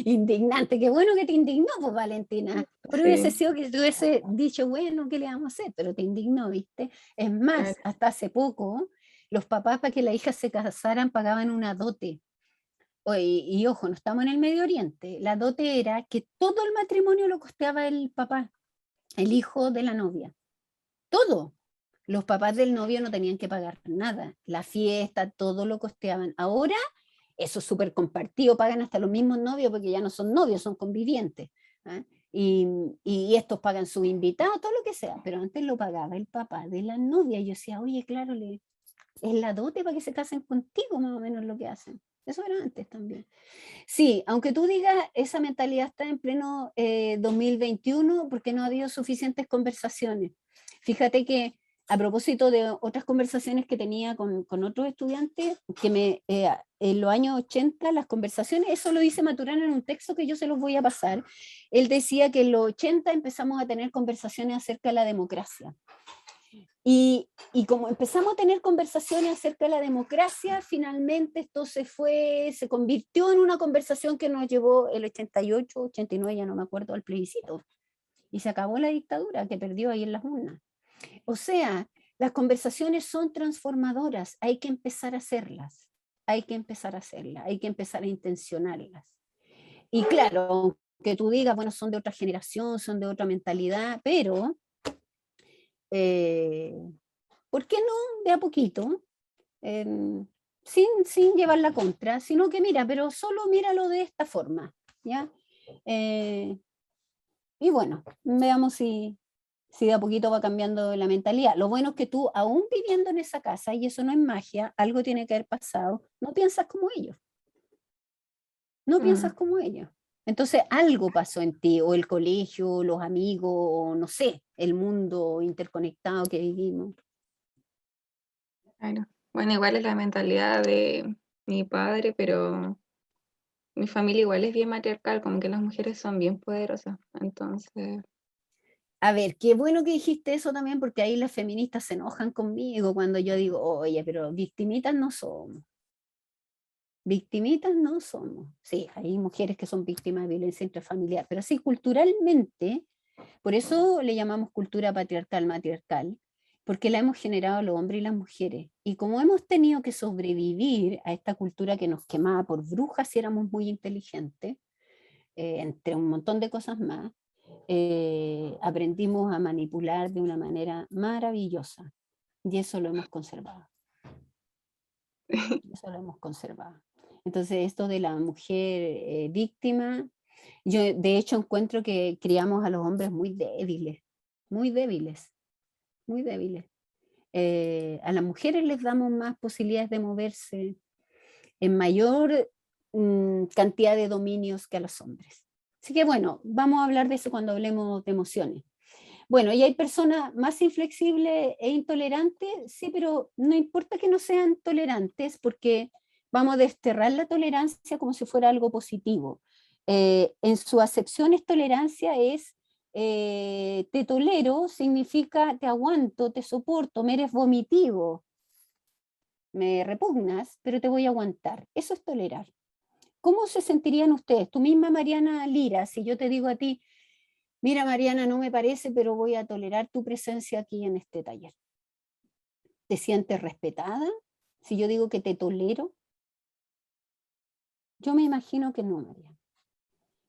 Indignante, qué bueno que te indignó, pues Valentina. Pero hubiese Sí, sido que tú hubiese dicho, bueno, ¿qué le vamos a hacer? Pero te indignó, ¿viste? Es más, claro. hasta hace poco, los papás para que la hija se casaran pagaban una dote. Y ojo, no estamos en el Medio Oriente. La dote era que todo el matrimonio lo costeaba el papá, el hijo de la novia. Todo. Los papás del novio no tenían que pagar nada. La fiesta, todo lo costeaban. Ahora, eso es súper compartido, pagan hasta los mismos novios porque ya no son novios, son convivientes. ¿Ah? Y estos pagan sus invitados, todo lo que sea. Pero antes lo pagaba el papá de la novia. Y yo decía, oye, claro, es la dote para que se casen contigo, más o menos lo que hacen. Eso era antes también. Sí, aunque tú digas, esa mentalidad está en pleno 2021 porque no ha habido suficientes conversaciones. Fíjate que a propósito de otras conversaciones que tenía con otros estudiantes, en los años 80 las conversaciones, eso lo dice Maturana en un texto que yo se los voy a pasar, él decía que en los 80 empezamos a tener conversaciones acerca de la democracia. Y como empezamos a tener conversaciones acerca de la democracia, finalmente esto se convirtió en una conversación que nos llevó el 88, 89, ya no me acuerdo, al plebiscito. Y se acabó la dictadura que perdió ahí en las urnas. O sea, las conversaciones son transformadoras, hay que empezar a hacerlas, hay que empezar a hacerlas, hay que empezar a intencionarlas. Y claro, que tú digas, bueno, son de otra generación, son de otra mentalidad, pero eh, ¿por qué no de a poquito? Eh, sin llevar la contra, sino que mira, pero solo míralo de esta forma, ¿ya? Eh, y bueno, veamos si de a poquito va cambiando la mentalidad. Lo bueno es que tú, aún viviendo en esa casa, y eso no es magia, algo tiene que haber pasado, no piensas como ellos, no piensas como ellos. Entonces algo pasó en ti, o el colegio, los amigos, o no sé, el mundo interconectado que vivimos. Claro. Bueno, igual es la mentalidad de mi padre, pero mi familia igual es bien matriarcal, como que las mujeres son bien poderosas. Entonces, A ver, qué bueno que dijiste eso también, porque ahí las feministas se enojan conmigo cuando yo digo, oye, pero victimitas no somos. Victimitas no somos. Sí, hay mujeres que son víctimas de violencia intrafamiliar, pero sí, culturalmente, por eso le llamamos cultura patriarcal, matriarcal, porque la hemos generado los hombres y las mujeres. Y como hemos tenido que sobrevivir a esta cultura que nos quemaba por brujas si éramos muy inteligentes, entre un montón de cosas más, aprendimos a manipular de una manera maravillosa. Y eso lo hemos conservado. Eso lo hemos conservado. Entonces, esto de la mujer víctima, yo de hecho encuentro que criamos a los hombres muy débiles, muy débiles, muy débiles. A las mujeres les damos más posibilidades de moverse en mayor cantidad de dominios que a los hombres. Así que bueno, vamos a hablar de eso cuando hablemos de emociones. Bueno, y hay personas más inflexibles e intolerantes, sí, pero no importa que no sean tolerantes porque vamos a desterrar la tolerancia como si fuera algo positivo. En su acepción es tolerancia es te tolero, significa te aguanto, te soporto, me eres vomitivo, me repugnas, pero te voy a aguantar. Eso es tolerar. ¿Cómo se sentirían ustedes? Tú misma, Mariana Lira, si yo te digo a ti, mira, Mariana, no me parece, pero voy a tolerar tu presencia aquí en este taller. ¿Te sientes respetada? Si yo digo que te tolero, yo me imagino que no, Mariana.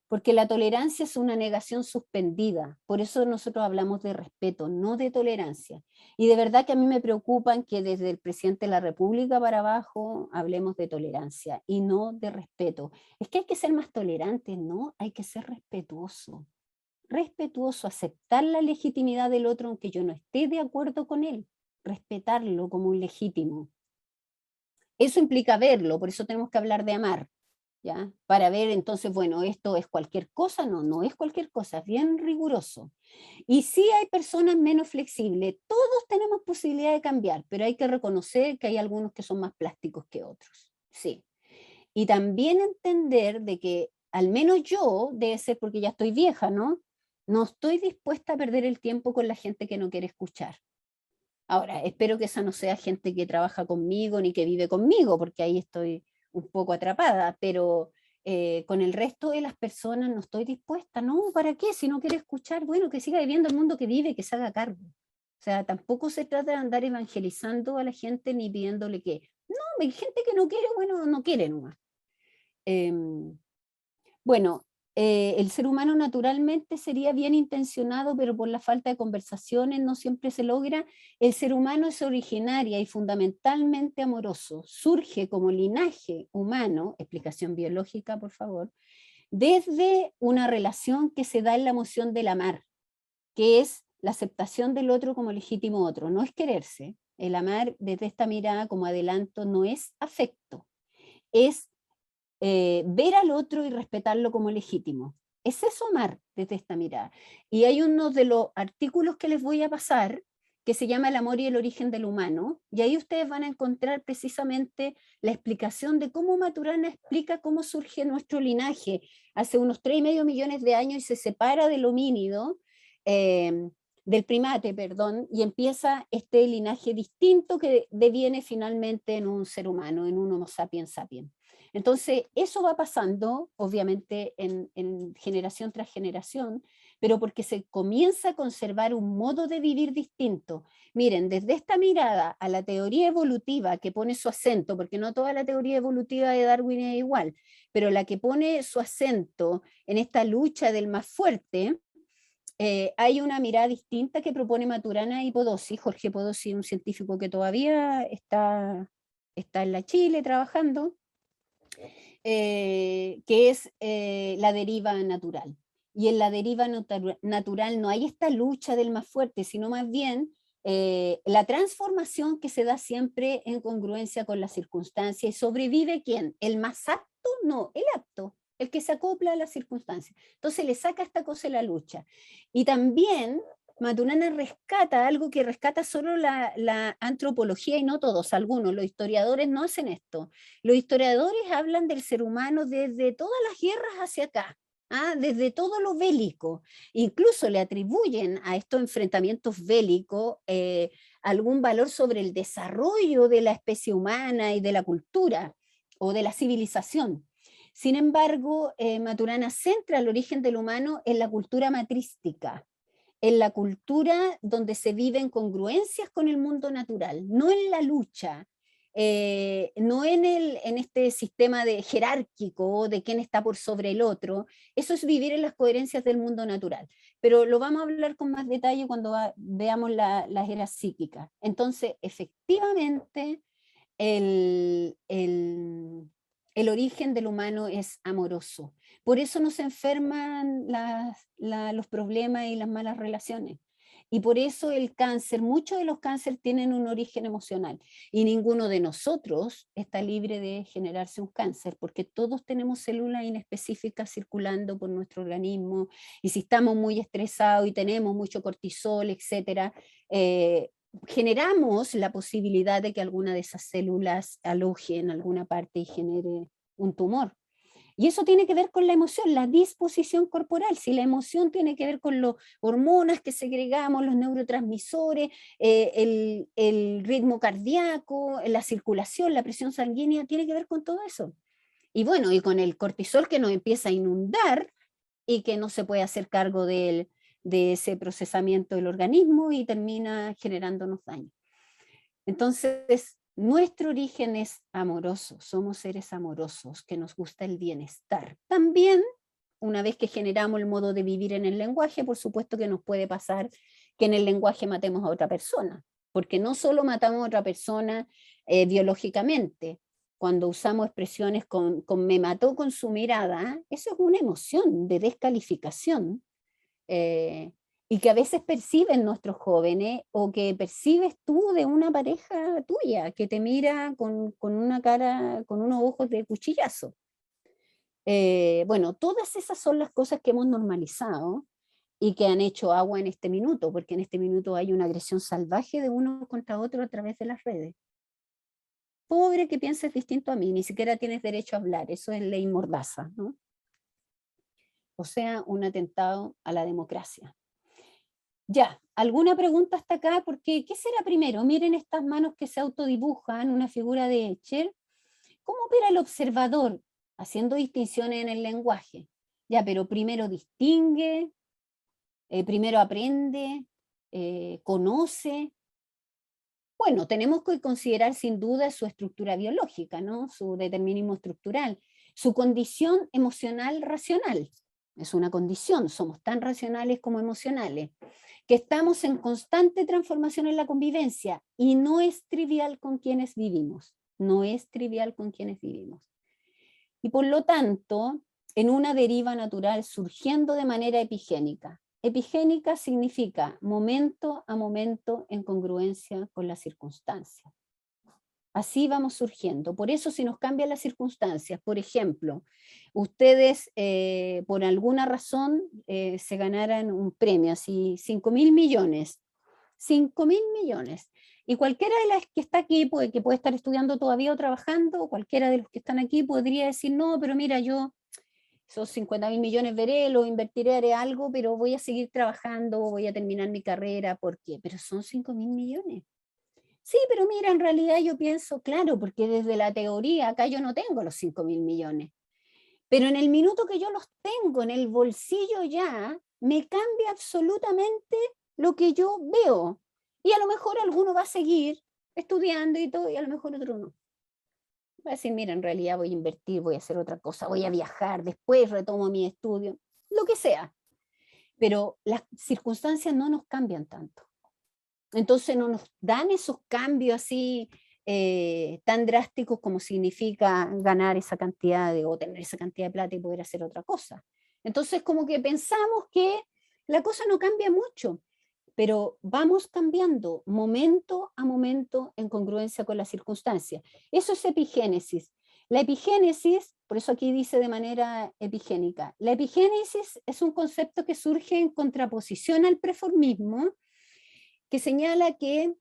Porque la tolerancia es una negación suspendida. Por eso nosotros hablamos de respeto, no de tolerancia. Y de verdad que a mí me preocupan que desde el presidente de la República para abajo hablemos de tolerancia y no de respeto. Es que hay que ser más tolerantes, ¿no? Hay que ser respetuoso, aceptar la legitimidad del otro aunque yo no esté de acuerdo con él. respetarlo como un legítimo. Eso implica verlo, por eso tenemos que hablar de amar, ¿ya? Para ver entonces, bueno, esto es cualquier cosa, no, no es cualquier cosa, es bien riguroso. Y sí hay personas menos flexibles, todos tenemos posibilidad de cambiar, pero hay que reconocer que hay algunos que son más plásticos que otros, sí. Y también entender de que, al menos yo, debe ser porque ya estoy vieja, ¿no? No estoy dispuesta a perder el tiempo con la gente que no quiere escuchar. Ahora, espero que esa no sea gente que trabaja conmigo ni que vive conmigo, porque ahí estoy un poco atrapada, pero con el resto de las personas no estoy dispuesta, ¿no? ¿Para qué? Si no quiere escuchar, bueno, que siga viviendo el mundo que vive, que se haga cargo. O sea, tampoco se trata de andar evangelizando a la gente ni pidiéndole que, no, hay gente que no quiere, bueno, no quiere nomás. Bueno, el ser humano naturalmente sería bien intencionado, pero por la falta de conversaciones no siempre se logra. El ser humano es originaria y fundamentalmente amoroso. Surge como linaje humano, explicación biológica, por favor, desde una relación que se da en la emoción del amar, que es la aceptación del otro como legítimo otro. No es quererse. El amar desde esta mirada como adelanto no es afecto, es ver al otro y respetarlo como legítimo. Es eso amar desde esta mirada. Y hay uno de los artículos que les voy a pasar que se llama El amor y el origen del humano, y ahí ustedes van a encontrar precisamente la explicación de cómo Maturana explica cómo surge nuestro linaje hace unos 3,5 millones de años y se separa del homínido, del primate, perdón, y empieza este linaje distinto que deviene finalmente en un ser humano, en un Homo sapiens sapiens. Entonces, eso va pasando, obviamente, en generación tras generación, pero porque se comienza a conservar un modo de vivir distinto. Miren, desde esta mirada a la teoría evolutiva que pone su acento, porque no toda la teoría evolutiva de Darwin es igual, pero la que pone su acento en esta lucha del más fuerte, hay una mirada distinta que propone Maturana y Podosí. Jorge Podosí, un científico que todavía está en la Chile trabajando, que es la deriva natural. Y en la deriva natural no hay esta lucha del más fuerte, sino más bien la transformación que se da siempre en congruencia con las circunstancias. ¿Y sobrevive quién? ¿El más apto? No, el apto, el que se acopla a las circunstancias. Entonces le saca esta cosa de la lucha. Y también Maturana rescata algo que rescata solo la antropología y no todos, algunos. Los historiadores no hacen esto. Los historiadores hablan del ser humano desde todas las guerras hacia acá, desde todo lo bélico. Incluso le atribuyen a estos enfrentamientos bélicos algún valor sobre el desarrollo de la especie humana y de la cultura o de la civilización. Sin embargo, Maturana centra el origen del humano en la cultura matrística, en la cultura donde se viven congruencias con el mundo natural, no en la lucha, no en este sistema de jerárquico de quién está por sobre el otro. Eso es vivir en las coherencias del mundo natural. Pero lo vamos a hablar con más detalle cuando veamos las eras psíquicas. Entonces, efectivamente, el origen del humano es amoroso. Por eso nos enferman los problemas y las malas relaciones. Y por eso el cáncer, muchos de los cánceres tienen un origen emocional. Y ninguno de nosotros está libre de generarse un cáncer, porque todos tenemos células inespecíficas circulando por nuestro organismo. Y si estamos muy estresados y tenemos mucho cortisol, etcétera, generamos la posibilidad de que alguna de esas células aloje en alguna parte y genere un tumor. Y eso tiene que ver con la emoción, la disposición corporal. Si la emoción tiene que ver con las hormonas que segregamos, los neurotransmisores, el ritmo cardíaco, la circulación, la presión sanguínea, tiene que ver con todo eso. Y bueno, y con el cortisol que nos empieza a inundar y que no se puede hacer cargo de ese procesamiento del organismo y termina generándonos daño. Entonces, nuestro origen es amoroso, somos seres amorosos, que nos gusta el bienestar. También, una vez que generamos el modo de vivir en el lenguaje, por supuesto que nos puede pasar que en el lenguaje matemos a otra persona, porque no solo matamos a otra persona biológicamente. Cuando usamos expresiones con me mató con su mirada, eso es una emoción de descalificación. Y y que a veces perciben nuestros jóvenes o que percibes tú de una pareja tuya que te mira con una cara, con unos ojos de cuchillazo. Bueno, todas esas son las cosas que hemos normalizado y que han hecho agua en este minuto, porque en este minuto hay una agresión salvaje de uno contra otro a través de las redes. Pobre que pienses distinto a mí, ni siquiera tienes derecho a hablar, eso es ley Mordaza, ¿no? O sea, un atentado a la democracia. Ya, ¿alguna pregunta hasta acá? Porque, ¿qué será primero? Miren estas manos que se autodibujan, una figura de Escher. ¿Cómo opera el observador? Haciendo distinciones en el lenguaje. Ya, pero primero distingue, primero aprende, conoce. Bueno, tenemos que considerar sin duda su estructura biológica, ¿no? Su determinismo estructural, su condición emocional racional. Es una condición, somos tan racionales como emocionales, que estamos en constante transformación en la convivencia y no es trivial con quienes vivimos, no es trivial con quienes vivimos. Y por lo tanto, en una deriva natural surgiendo de manera epigénica. Epigénica significa momento a momento en congruencia con las circunstancias. Así vamos surgiendo. Por eso si nos cambian las circunstancias, por ejemplo, ustedes por alguna razón se ganaran un premio, así 5.000 millones. 5.000 millones. Y cualquiera de las que está aquí, que puede estar estudiando todavía o trabajando, cualquiera de los que están aquí podría decir, no, pero mira, yo esos 50.000 millones veré, lo invertiré, haré algo, pero voy a seguir trabajando, voy a terminar mi carrera, ¿por qué? Pero son 5.000 millones. Sí, pero mira, en realidad yo pienso, claro, porque desde la teoría acá yo no tengo los 5.000 millones. Pero en el minuto que yo los tengo en el bolsillo ya, me cambia absolutamente lo que yo veo. Y a lo mejor alguno va a seguir estudiando y todo, y a lo mejor otro no. Va a decir, mira, en realidad voy a invertir, voy a hacer otra cosa, voy a viajar, después retomo mi estudio, lo que sea. Pero las circunstancias no nos cambian tanto. Entonces no nos dan esos cambios así tan drásticos como significa ganar esa cantidad o tener esa cantidad de plata y poder hacer otra cosa. Entonces como que pensamos que la cosa no cambia mucho, pero vamos cambiando momento a momento en congruencia con las circunstancias. Eso es epigénesis. La epigénesis, por eso aquí dice de manera epigénica, la epigénesis es un concepto que surge en contraposición al preformismo, que señala que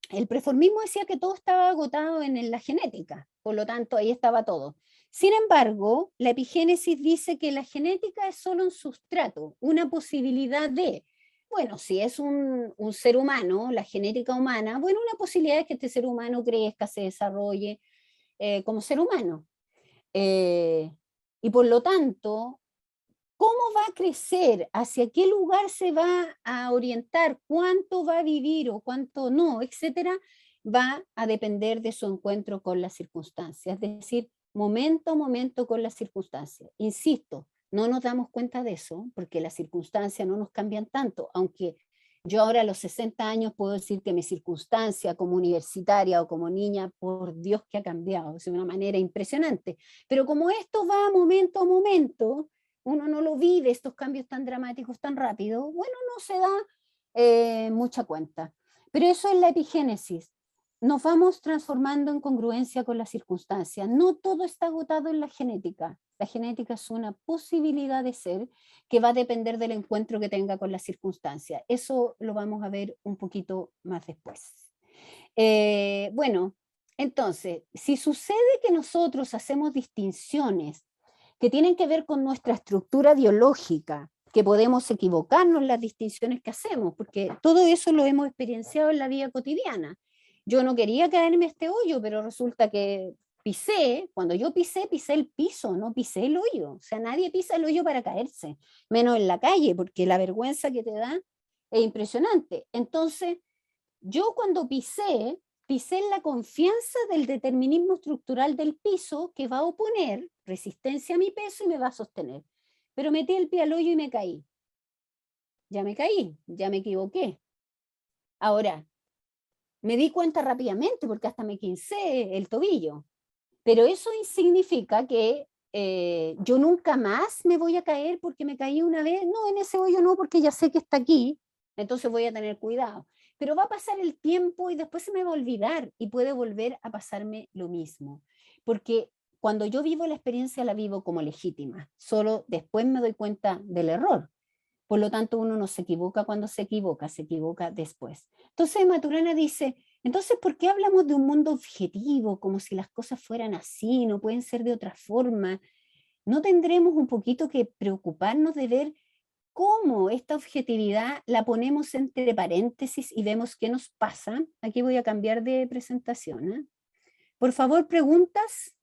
el preformismo decía que todo estaba agotado en la genética, por lo tanto ahí estaba todo. Sin embargo, la epigénesis dice que la genética es solo un sustrato, una posibilidad de, bueno, si es un ser humano, la genética humana, bueno, una posibilidad es que este ser humano crezca, se desarrolle como ser humano. Y por lo tanto, ¿cómo va a crecer? ¿Hacia qué lugar se va a orientar? ¿Cuánto va a vivir o cuánto no? Etcétera, va a depender de su encuentro con las circunstancias, es decir, momento a momento con las circunstancias. Insisto, no nos damos cuenta de eso porque las circunstancias no nos cambian tanto, aunque yo ahora a los 60 años puedo decir que mi circunstancia como universitaria o como niña, por Dios que ha cambiado, de una manera impresionante. Pero como esto va momento a momento, uno no lo vive, estos cambios tan dramáticos, tan rápido, bueno, no se da mucha cuenta. Pero eso es la epigénesis. Nos vamos transformando en congruencia con las circunstancias. No todo está agotado en la genética. La genética es una posibilidad de ser que va a depender del encuentro que tenga con las circunstancias. Eso lo vamos a ver un poquito más después. Bueno, entonces, si sucede que nosotros hacemos distinciones que tienen que ver con nuestra estructura biológica, que podemos equivocarnos en las distinciones que hacemos, porque todo eso lo hemos experienciado en la vida cotidiana. Yo no quería caerme a este hoyo, pero resulta que cuando yo pisé el piso, no pisé el hoyo. O sea, nadie pisa el hoyo para caerse, menos en la calle, porque la vergüenza que te da es impresionante. Entonces, yo cuando pisé en la confianza del determinismo estructural del piso que va a oponer resistencia a mi peso y me va a sostener. Pero metí el pie al hoyo y me caí. Ya me caí, ya me equivoqué. Ahora, me di cuenta rápidamente porque hasta me quincé el tobillo. Pero eso significa que yo nunca más me voy a caer porque me caí una vez, no, en ese hoyo no, porque ya sé que está aquí, entonces voy a tener cuidado. Pero va a pasar el tiempo y después se me va a olvidar y puede volver a pasarme lo mismo. Porque cuando yo vivo la experiencia la vivo como legítima, solo después me doy cuenta del error. Por lo tanto, uno no se equivoca cuando se equivoca después. Entonces Maturana dice, entonces, ¿por qué hablamos de un mundo objetivo, como si las cosas fueran así, no pueden ser de otra forma? ¿No tendremos un poquito que preocuparnos de ver cómo esta objetividad la ponemos entre paréntesis y vemos qué nos pasa? Aquí voy a cambiar de presentación, ¿eh? Por favor, preguntas,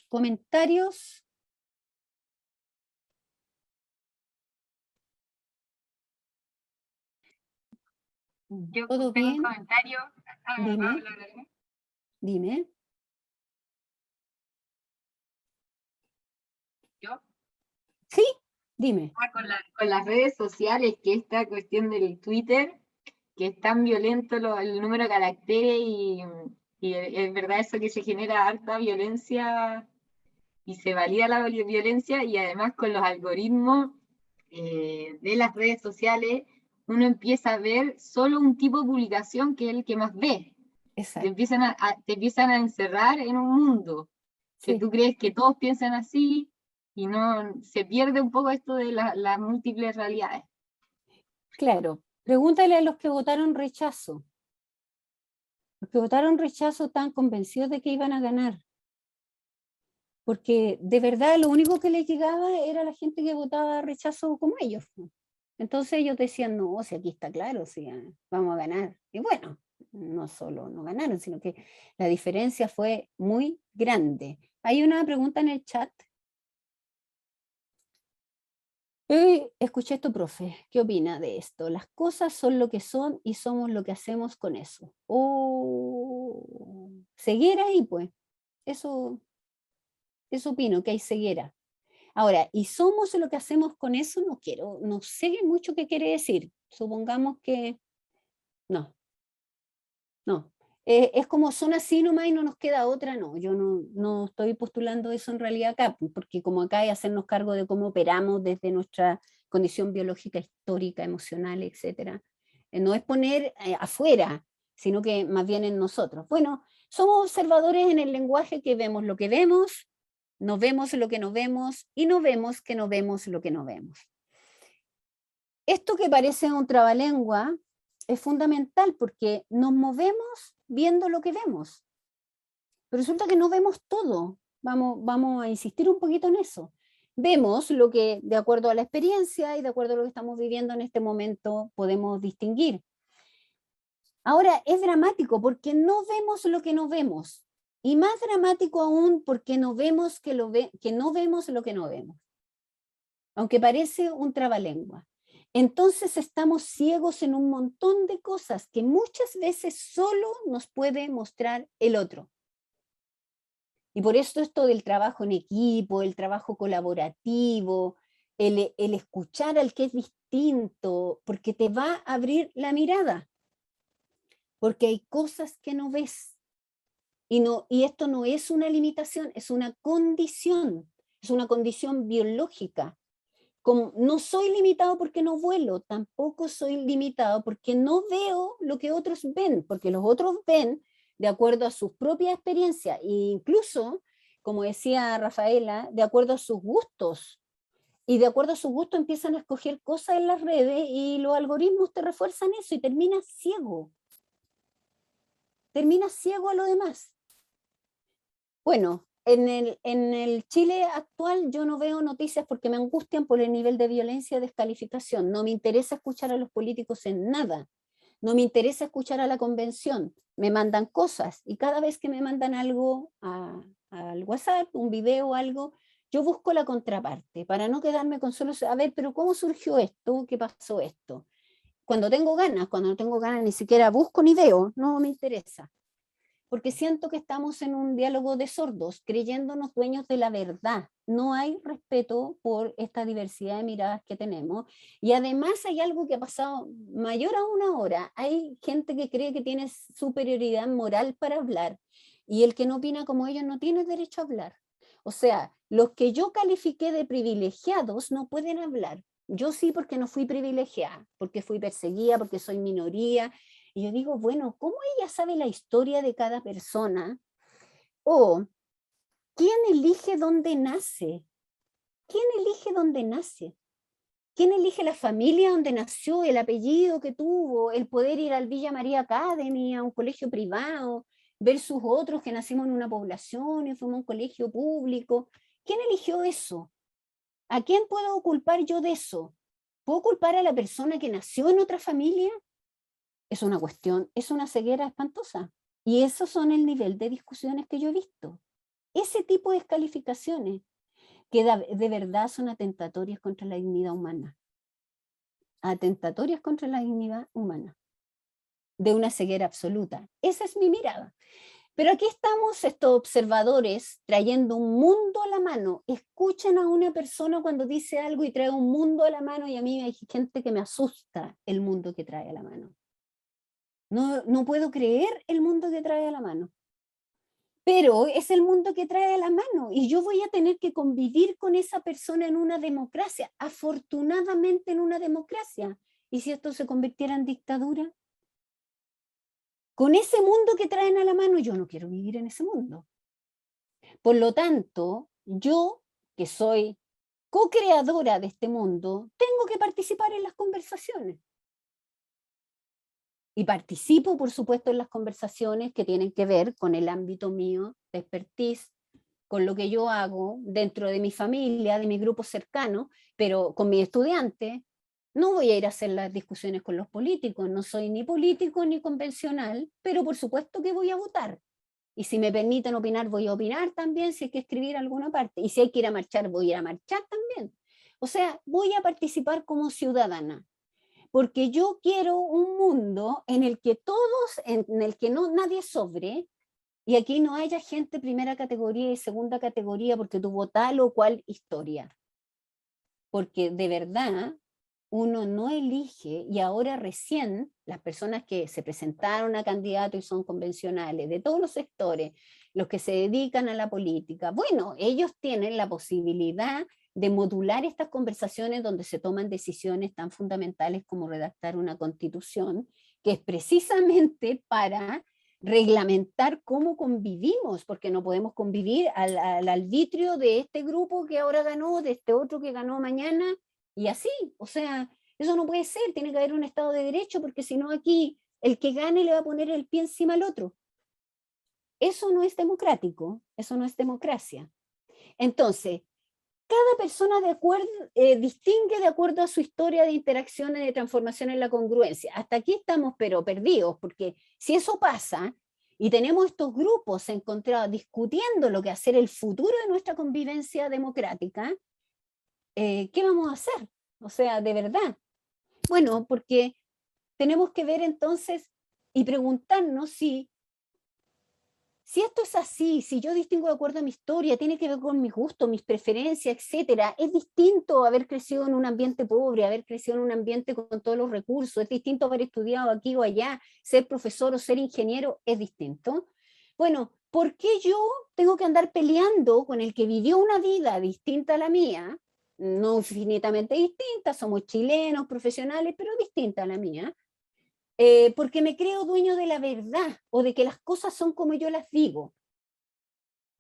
comentarios. Yo ¿Todo tengo un bien? comentario. Dime, dime. Yo, Sí, dime. con las redes sociales, que esta cuestión del Twitter, que es tan violento el número de caracteres y es verdad eso que se genera harta violencia y se valida la violencia, y además con los algoritmos de las redes sociales uno empieza a ver solo un tipo de publicación que es el que más ve. Te Exacto. empiezan a encerrar en un mundo que Sí, tú crees que todos piensan así y no se pierde un poco esto de las múltiples realidades. claro. Pregúntale a los que votaron rechazo. Los que votaron rechazo estaban convencidos de que iban a ganar. Porque de verdad lo único que les llegaba era la gente que votaba rechazo como ellos. Entonces ellos decían, no, si aquí está claro, si vamos a ganar. Y bueno, no solo no ganaron, sino que la diferencia fue muy grande. Hay una pregunta en el chat. Escuché esto, profe. ¿Qué opina de esto? Las cosas son lo que son y somos lo que hacemos con eso. Oh, ceguera ahí, pues. Eso opino, que hay ceguera. Ahora, y somos lo que hacemos con eso, no sé mucho qué quiere decir. Supongamos que no, no. Es como son así nomás y no nos queda otra, no. Yo no estoy postulando eso en realidad acá, porque como acá hay hacernos cargo de cómo operamos desde nuestra condición biológica, histórica, emocional, etcétera. No es poner afuera, sino que más bien en nosotros. Bueno, somos observadores en el lenguaje que vemos lo que vemos, no vemos lo que no vemos y no vemos que no vemos lo que no vemos. Esto que parece un trabalengua es fundamental porque nos movemos viendo lo que vemos. Pero resulta que no vemos todo. Vamos a insistir un poquito en eso. Vemos lo que, de acuerdo a la experiencia y de acuerdo a lo que estamos viviendo en este momento, podemos distinguir. Ahora, es dramático porque no vemos lo que no vemos. Y más dramático aún porque no vemos que no vemos lo que no vemos. Aunque parece un trabalengua. Entonces estamos ciegos en un montón de cosas que muchas veces solo nos puede mostrar el otro. Y por eso esto del trabajo en equipo, el trabajo colaborativo, el escuchar al que es distinto, porque te va a abrir la mirada. Porque hay cosas que no ves. Y esto no es una limitación, es una condición biológica. Como no soy limitado porque no vuelo, tampoco soy limitado porque no veo lo que otros ven, porque los otros ven de acuerdo a sus propias experiencias, e incluso, como decía Rafaela, de acuerdo a sus gustos. Y de acuerdo a sus gustos empiezan a escoger cosas en las redes y los algoritmos te refuerzan eso y terminas ciego. Terminas ciego a lo demás. Bueno, en el Chile actual yo no veo noticias porque me angustian por el nivel de violencia y descalificación. No me interesa escuchar a los políticos en nada. No me interesa escuchar a la convención. Me mandan cosas y cada vez que me mandan algo al WhatsApp, un video o algo, yo busco la contraparte para no quedarme con solo, a ver, pero ¿cómo surgió esto? ¿Qué pasó esto? Cuando tengo ganas, cuando no tengo ganas ni siquiera busco ni veo, no me interesa. Porque siento que estamos en un diálogo de sordos, creyéndonos dueños de la verdad. No hay respeto por esta diversidad de miradas que tenemos. Y además hay algo que ha pasado mayor a una hora. Hay gente que cree que tiene superioridad moral para hablar. y el que no opina como ellos no tiene derecho a hablar. O sea, los que yo califiqué de privilegiados no pueden hablar. Yo sí, porque no fui privilegiada, porque fui perseguida, porque soy minoría. Y yo digo, bueno, ¿cómo ella sabe la historia de cada persona? O, ¿quién elige dónde nace? ¿Quién elige dónde nace? ¿Quién elige la familia donde nació, el apellido que tuvo, el poder ir al Villa María Academy, a un colegio privado, versus otros que nacimos en una población y fuimos a un colegio público? ¿Quién eligió eso? ¿A quién puedo culpar yo de eso? ¿Puedo culpar a la persona que nació en otra familia? Es una cuestión, es una ceguera espantosa. Y esos son el nivel de discusiones que yo he visto. Ese tipo de descalificaciones que de verdad son atentatorias contra la dignidad humana. Atentatorias contra la dignidad humana. De una ceguera absoluta. Esa es mi mirada. Pero aquí estamos estos observadores trayendo un mundo a la mano. Escuchen a una persona cuando dice algo y trae un mundo a la mano, y a mí hay gente que me asusta el mundo que trae a la mano. No puedo creer el mundo que trae a la mano. Pero es el mundo que trae a la mano y yo voy a tener que convivir con esa persona en una democracia, afortunadamente en una democracia. ¿Y si esto se convirtiera en dictadura? Con ese mundo que traen a la mano, yo no quiero vivir en ese mundo. Por lo tanto, yo, que soy co-creadora de este mundo, tengo que participar en las conversaciones. Y participo, por supuesto, en las conversaciones que tienen que ver con el ámbito mío de expertise, con lo que yo hago dentro de mi familia, de mi grupo cercano, pero con mis estudiantes. No voy a ir a hacer las discusiones con los políticos, no soy ni político ni convencional, pero por supuesto que voy a votar. Y si me permiten opinar, voy a opinar también, si hay que escribir alguna parte. Y si hay que ir a marchar, voy a ir a marchar también. O sea, voy a participar como ciudadana, porque yo quiero un mundo en el que todos, en el que no nadie sobre, y aquí no haya gente primera categoría y segunda categoría porque tuvo tal o cual historia. Porque de verdad uno no elige, y ahora recién las personas que se presentaron a candidato y son convencionales, de todos los sectores, los que se dedican a la política, bueno, ellos tienen la posibilidad de modular estas conversaciones donde se toman decisiones tan fundamentales como redactar una constitución, que es precisamente para reglamentar cómo convivimos, porque no podemos convivir al arbitrio de este grupo que ahora ganó, de este otro que ganó mañana, y así. O sea, eso no puede ser, tiene que haber un Estado de Derecho, porque si no aquí el que gane le va a poner el pie encima al otro. Eso no es democrático, eso no es democracia. Entonces, cada persona distingue de acuerdo a su historia de interacciones, de transformación en la congruencia. Hasta aquí estamos pero perdidos, porque si eso pasa y tenemos estos grupos encontrados discutiendo lo que hacer el futuro de nuestra convivencia democrática, ¿qué vamos a hacer? O sea, de verdad. Bueno, porque tenemos que ver entonces y preguntarnos si esto es así, si yo distingo de acuerdo a mi historia, tiene que ver con mis gustos, mis preferencias, etcétera. Es distinto haber crecido en un ambiente pobre, haber crecido en un ambiente con todos los recursos, es distinto haber estudiado aquí o allá, ser profesor o ser ingeniero, es distinto. Bueno, ¿por qué yo tengo que andar peleando con el que vivió una vida distinta a la mía? No infinitamente distinta, somos chilenos, profesionales, pero distinta a la mía. Porque me creo dueño de la verdad o de que las cosas son como yo las digo.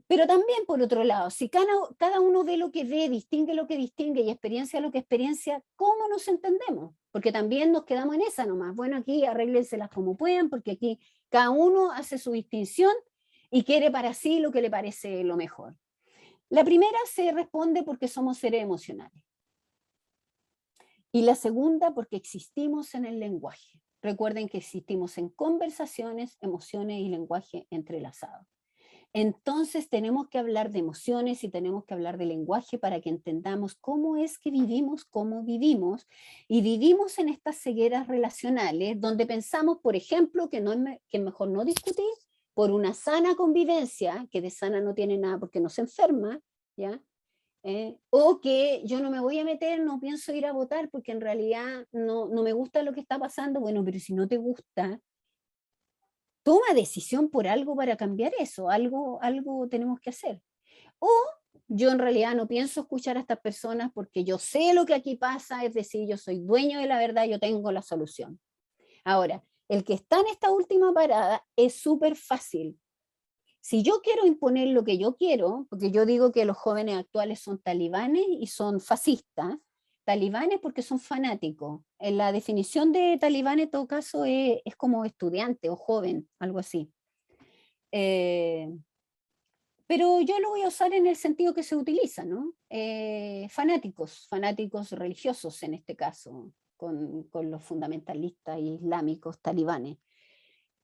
Pero también, por otro lado, si cada uno ve lo que ve, distingue lo que distingue y experiencia lo que experiencia, ¿cómo nos entendemos? Porque también nos quedamos en esa nomás. Bueno, aquí arréglenselas como puedan, porque aquí cada uno hace su distinción y quiere para sí lo que le parece lo mejor. La primera se responde porque somos seres emocionales. Y la segunda porque existimos en el lenguaje. Recuerden que existimos en conversaciones, emociones y lenguaje entrelazados. Entonces tenemos que hablar de emociones y tenemos que hablar de lenguaje para que entendamos cómo es que vivimos, cómo vivimos, y vivimos en estas cegueras relacionales donde pensamos, por ejemplo, que es mejor no discutir por una sana convivencia, que de sana no tiene nada porque no se enferma, ¿ya? O que yo no me voy a meter, no pienso ir a votar porque en realidad no me gusta lo que está pasando. Bueno, pero si no te gusta, toma decisión por algo para cambiar eso, algo tenemos que hacer. O yo en realidad no pienso escuchar a estas personas porque yo sé lo que aquí pasa, es decir, yo soy dueño de la verdad, yo tengo la solución. Ahora, el que está en esta última parada es súper fácil. Si yo quiero imponer lo que yo quiero, porque yo digo que los jóvenes actuales son talibanes y son fascistas, talibanes porque son fanáticos. En la definición de talibán en todo caso es como estudiante o joven, algo así. Pero yo lo voy a usar en el sentido que se utiliza, ¿no? Fanáticos religiosos en este caso, con los fundamentalistas islámicos talibanes.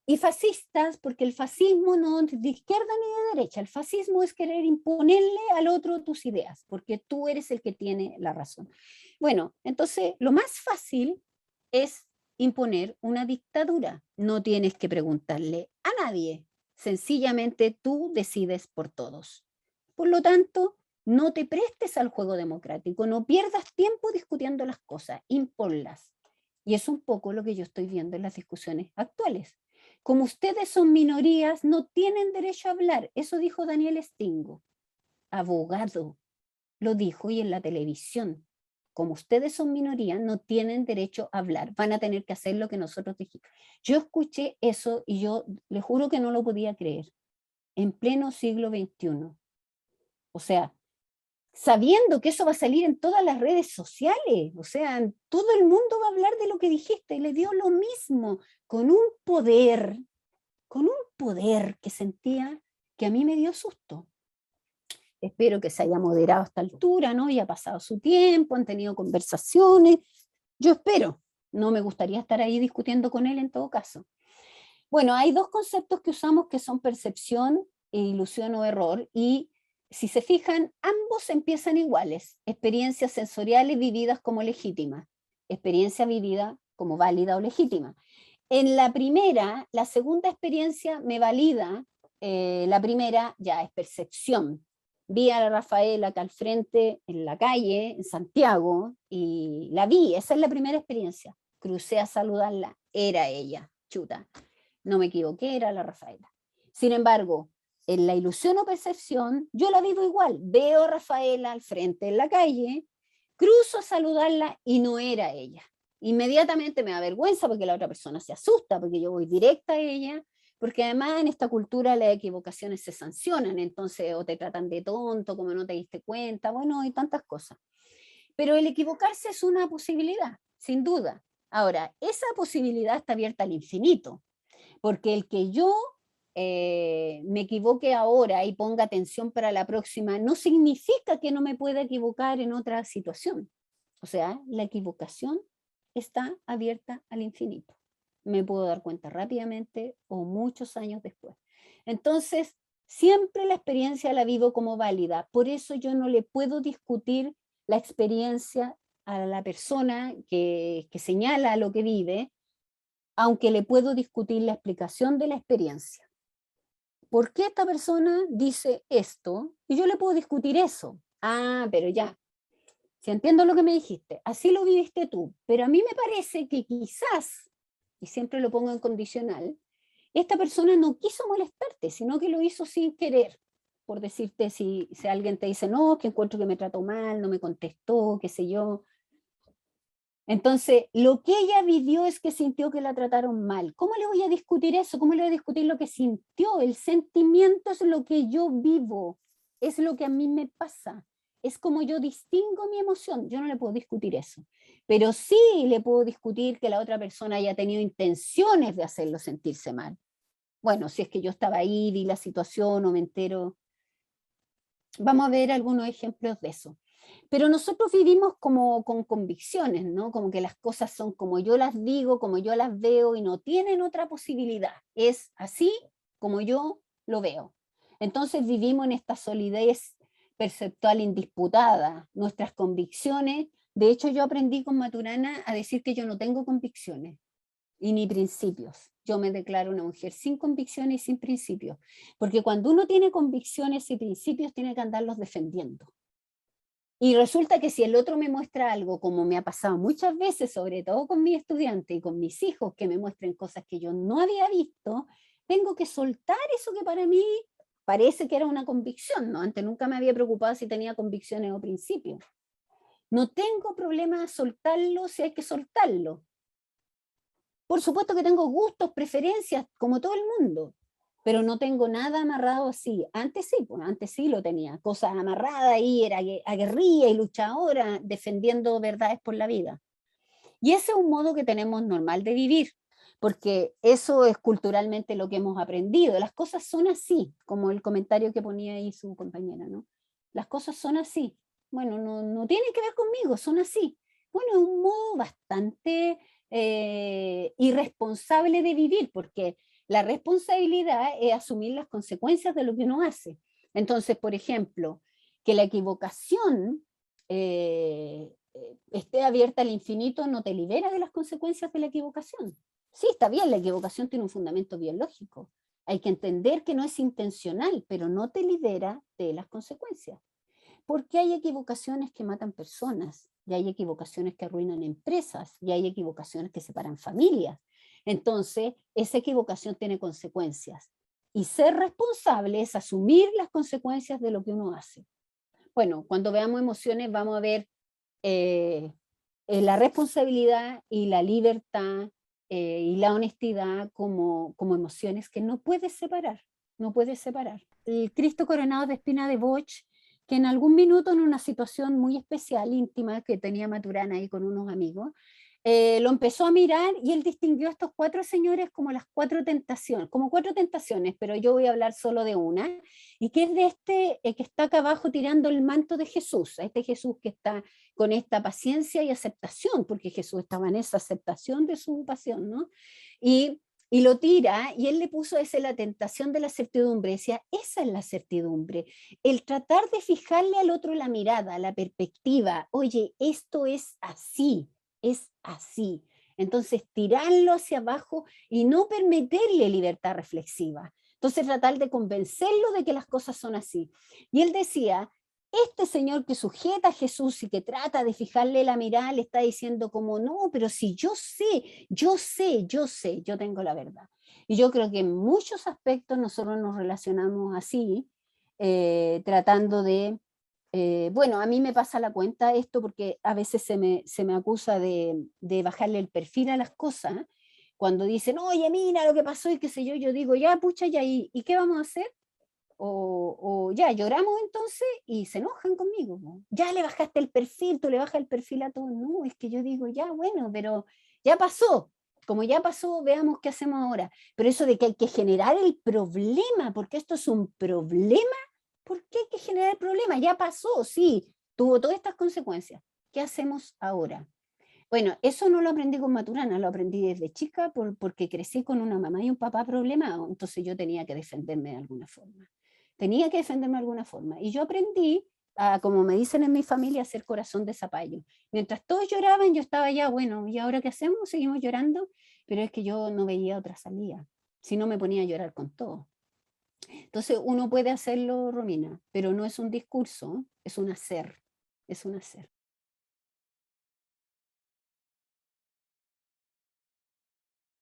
Y fascistas, porque el fascismo no es de izquierda ni de derecha, el fascismo es querer imponerle al otro tus ideas, porque tú eres el que tiene la razón. Bueno, entonces lo más fácil es imponer una dictadura. No tienes que preguntarle a nadie, sencillamente tú decides por todos. Por lo tanto, no te prestes al juego democrático, no pierdas tiempo discutiendo las cosas, imponlas. Y es un poco lo que yo estoy viendo en las discusiones actuales. Como ustedes son minorías, no tienen derecho a hablar. Eso dijo Daniel Stingo, abogado. Lo dijo y en la televisión. Como ustedes son minorías, no tienen derecho a hablar. Van a tener que hacer lo que nosotros dijimos. Yo escuché eso y yo le juro que no lo podía creer. En pleno siglo XXI. O sea, sabiendo que eso va a salir en todas las redes sociales, o sea, todo el mundo va a hablar de lo que dijiste, y le dio lo mismo, con un poder que sentía que a mí me dio susto. Espero que se haya moderado a esta altura, ¿no? Y ha pasado su tiempo, han tenido conversaciones, yo espero, no me gustaría estar ahí discutiendo con él en todo caso. Bueno, hay dos conceptos que usamos que son percepción e ilusión o error, y si se fijan, ambos empiezan iguales, experiencias sensoriales vividas como legítimas, experiencia vivida como válida o legítima. En la primera, la segunda experiencia me valida, la primera ya es percepción. Vi a la Rafaela acá al frente, en la calle, en Santiago, y la vi, esa es la primera experiencia. Crucé a saludarla, era ella, chuta. No me equivoqué, era la Rafaela. Sin embargo, en la ilusión o percepción, yo la vivo igual. Veo a Rafaela al frente en la calle, cruzo a saludarla y no era ella. Inmediatamente me da vergüenza porque la otra persona se asusta, porque yo voy directa a ella, porque además en esta cultura las equivocaciones se sancionan, entonces o te tratan de tonto, como no te diste cuenta, bueno, hay tantas cosas. Pero el equivocarse es una posibilidad, sin duda. Ahora, esa posibilidad está abierta al infinito. Porque el que yo me equivoque ahora y ponga atención para la próxima no significa que no me pueda equivocar en otra situación. O sea, la equivocación está abierta al infinito. Me puedo dar cuenta rápidamente o muchos años después. Entonces, siempre la experiencia la vivo como válida. Por eso yo no le puedo discutir la experiencia a la persona que señala lo que vive, aunque le puedo discutir la explicación de la experiencia. ¿Por qué esta persona dice esto? Y yo le puedo discutir eso. Ah, pero ya, si entiendo lo que me dijiste, así lo viviste tú, pero a mí me parece que quizás, y siempre lo pongo en condicional, esta persona no quiso molestarte, sino que lo hizo sin querer. Por decirte, si alguien te dice, no, que encuentro que me trató mal, no me contestó, qué sé yo, entonces, lo que ella vivió es que sintió que la trataron mal. ¿Cómo le voy a discutir eso? ¿Cómo le voy a discutir lo que sintió? El sentimiento es lo que yo vivo, es lo que a mí me pasa. Es como yo distingo mi emoción. Yo no le puedo discutir eso. Pero sí le puedo discutir que la otra persona haya tenido intenciones de hacerlo sentirse mal. Bueno, si es que yo estaba ahí, vi la situación o me entero. Vamos a ver algunos ejemplos de eso. Pero nosotros vivimos como con convicciones, ¿no? Como que las cosas son como yo las digo, como yo las veo y no tienen otra posibilidad. Es así como yo lo veo. Entonces vivimos en esta solidez perceptual indisputada, nuestras convicciones. De hecho, yo aprendí con Maturana a decir que yo no tengo convicciones y ni principios. Yo me declaro una mujer sin convicciones y sin principios. Porque cuando uno tiene convicciones y principios, tiene que andarlos defendiendo. Y resulta que si el otro me muestra algo, como me ha pasado muchas veces, sobre todo con mis estudiantes y con mis hijos, que me muestren cosas que yo no había visto, tengo que soltar eso que para mí parece que era una convicción, ¿no? Antes nunca me había preocupado si tenía convicciones o principios. No tengo problema de soltarlo si hay que soltarlo. Por supuesto que tengo gustos, preferencias, como todo el mundo, pero no tengo nada amarrado así. Antes sí, pues antes sí lo tenía, cosas amarradas ahí, era aguerrida y luchadora, defendiendo verdades por la vida. Y ese es un modo que tenemos normal de vivir, porque eso es culturalmente lo que hemos aprendido. Las cosas son así, como el comentario que ponía ahí su compañera, ¿no? Las cosas son así. Bueno, no tienen que ver conmigo, son así. Bueno, es un modo bastante irresponsable de vivir, porque la responsabilidad es asumir las consecuencias de lo que uno hace. Entonces, por ejemplo, que la equivocación esté abierta al infinito no te libera de las consecuencias de la equivocación. Sí, está bien, la equivocación tiene un fundamento biológico. Hay que entender que no es intencional, pero no te libera de las consecuencias. Porque hay equivocaciones que matan personas, y hay equivocaciones que arruinan empresas, y hay equivocaciones que separan familias. Entonces, esa equivocación tiene consecuencias. Y ser responsable es asumir las consecuencias de lo que uno hace. Bueno, cuando veamos emociones vamos a ver la responsabilidad y la libertad y la honestidad como emociones que no puedes separar, no puedes separar. El Cristo coronado de espina de Boch, que en algún minuto en una situación muy especial, íntima, que tenía Maturana ahí con unos amigos, lo empezó a mirar y él distinguió a estos 4 señores como las 4 tentaciones, como 4 tentaciones, pero yo voy a hablar solo de una, y que es de este que está acá abajo tirando el manto de Jesús, a este Jesús que está con esta paciencia y aceptación, porque Jesús estaba en esa aceptación de su pasión, ¿no? Y lo tira, y él le puso ese la tentación de la certidumbre, decía, esa es la certidumbre, el tratar de fijarle al otro la mirada, la perspectiva, oye, esto es así, es así. Entonces, tirarlo hacia abajo y no permitirle libertad reflexiva. Entonces, tratar de convencerlo de que las cosas son así. Y él decía, este señor que sujeta a Jesús y que trata de fijarle la mirada, le está diciendo como, no, pero si yo sé, yo tengo la verdad. Y yo creo que en muchos aspectos nosotros nos relacionamos así, tratando de bueno, a mí me pasa la cuenta esto porque a veces se me acusa de bajarle el perfil a las cosas. Cuando dicen, oye, mira lo que pasó y qué sé yo digo, ya, pucha, ya, ¿y qué vamos a hacer? O ya, lloramos entonces y se enojan conmigo, ¿no? Ya le bajaste el perfil, tú le bajas el perfil a todos. No, es que yo digo, ya, bueno, pero ya pasó. Como ya pasó, veamos qué hacemos ahora. Pero eso de que hay que generar el problema, porque esto es un problema. ¿Por qué hay que generar el problema? Ya pasó, sí, tuvo todas estas consecuencias. ¿Qué hacemos ahora? Bueno, eso no lo aprendí con Maturana, lo aprendí desde chica porque crecí con una mamá y un papá problemados, entonces yo tenía que defenderme de alguna forma. Tenía que defenderme de alguna forma. Y yo aprendí, como me dicen en mi familia, a ser corazón de zapallo. Mientras todos lloraban, yo estaba ya, bueno, ¿y ahora qué hacemos? Seguimos llorando, pero es que yo no veía otra salida. Si no, me ponía a llorar con todo. Entonces uno puede hacerlo, Romina, pero no es un discurso, es un hacer, es un hacer.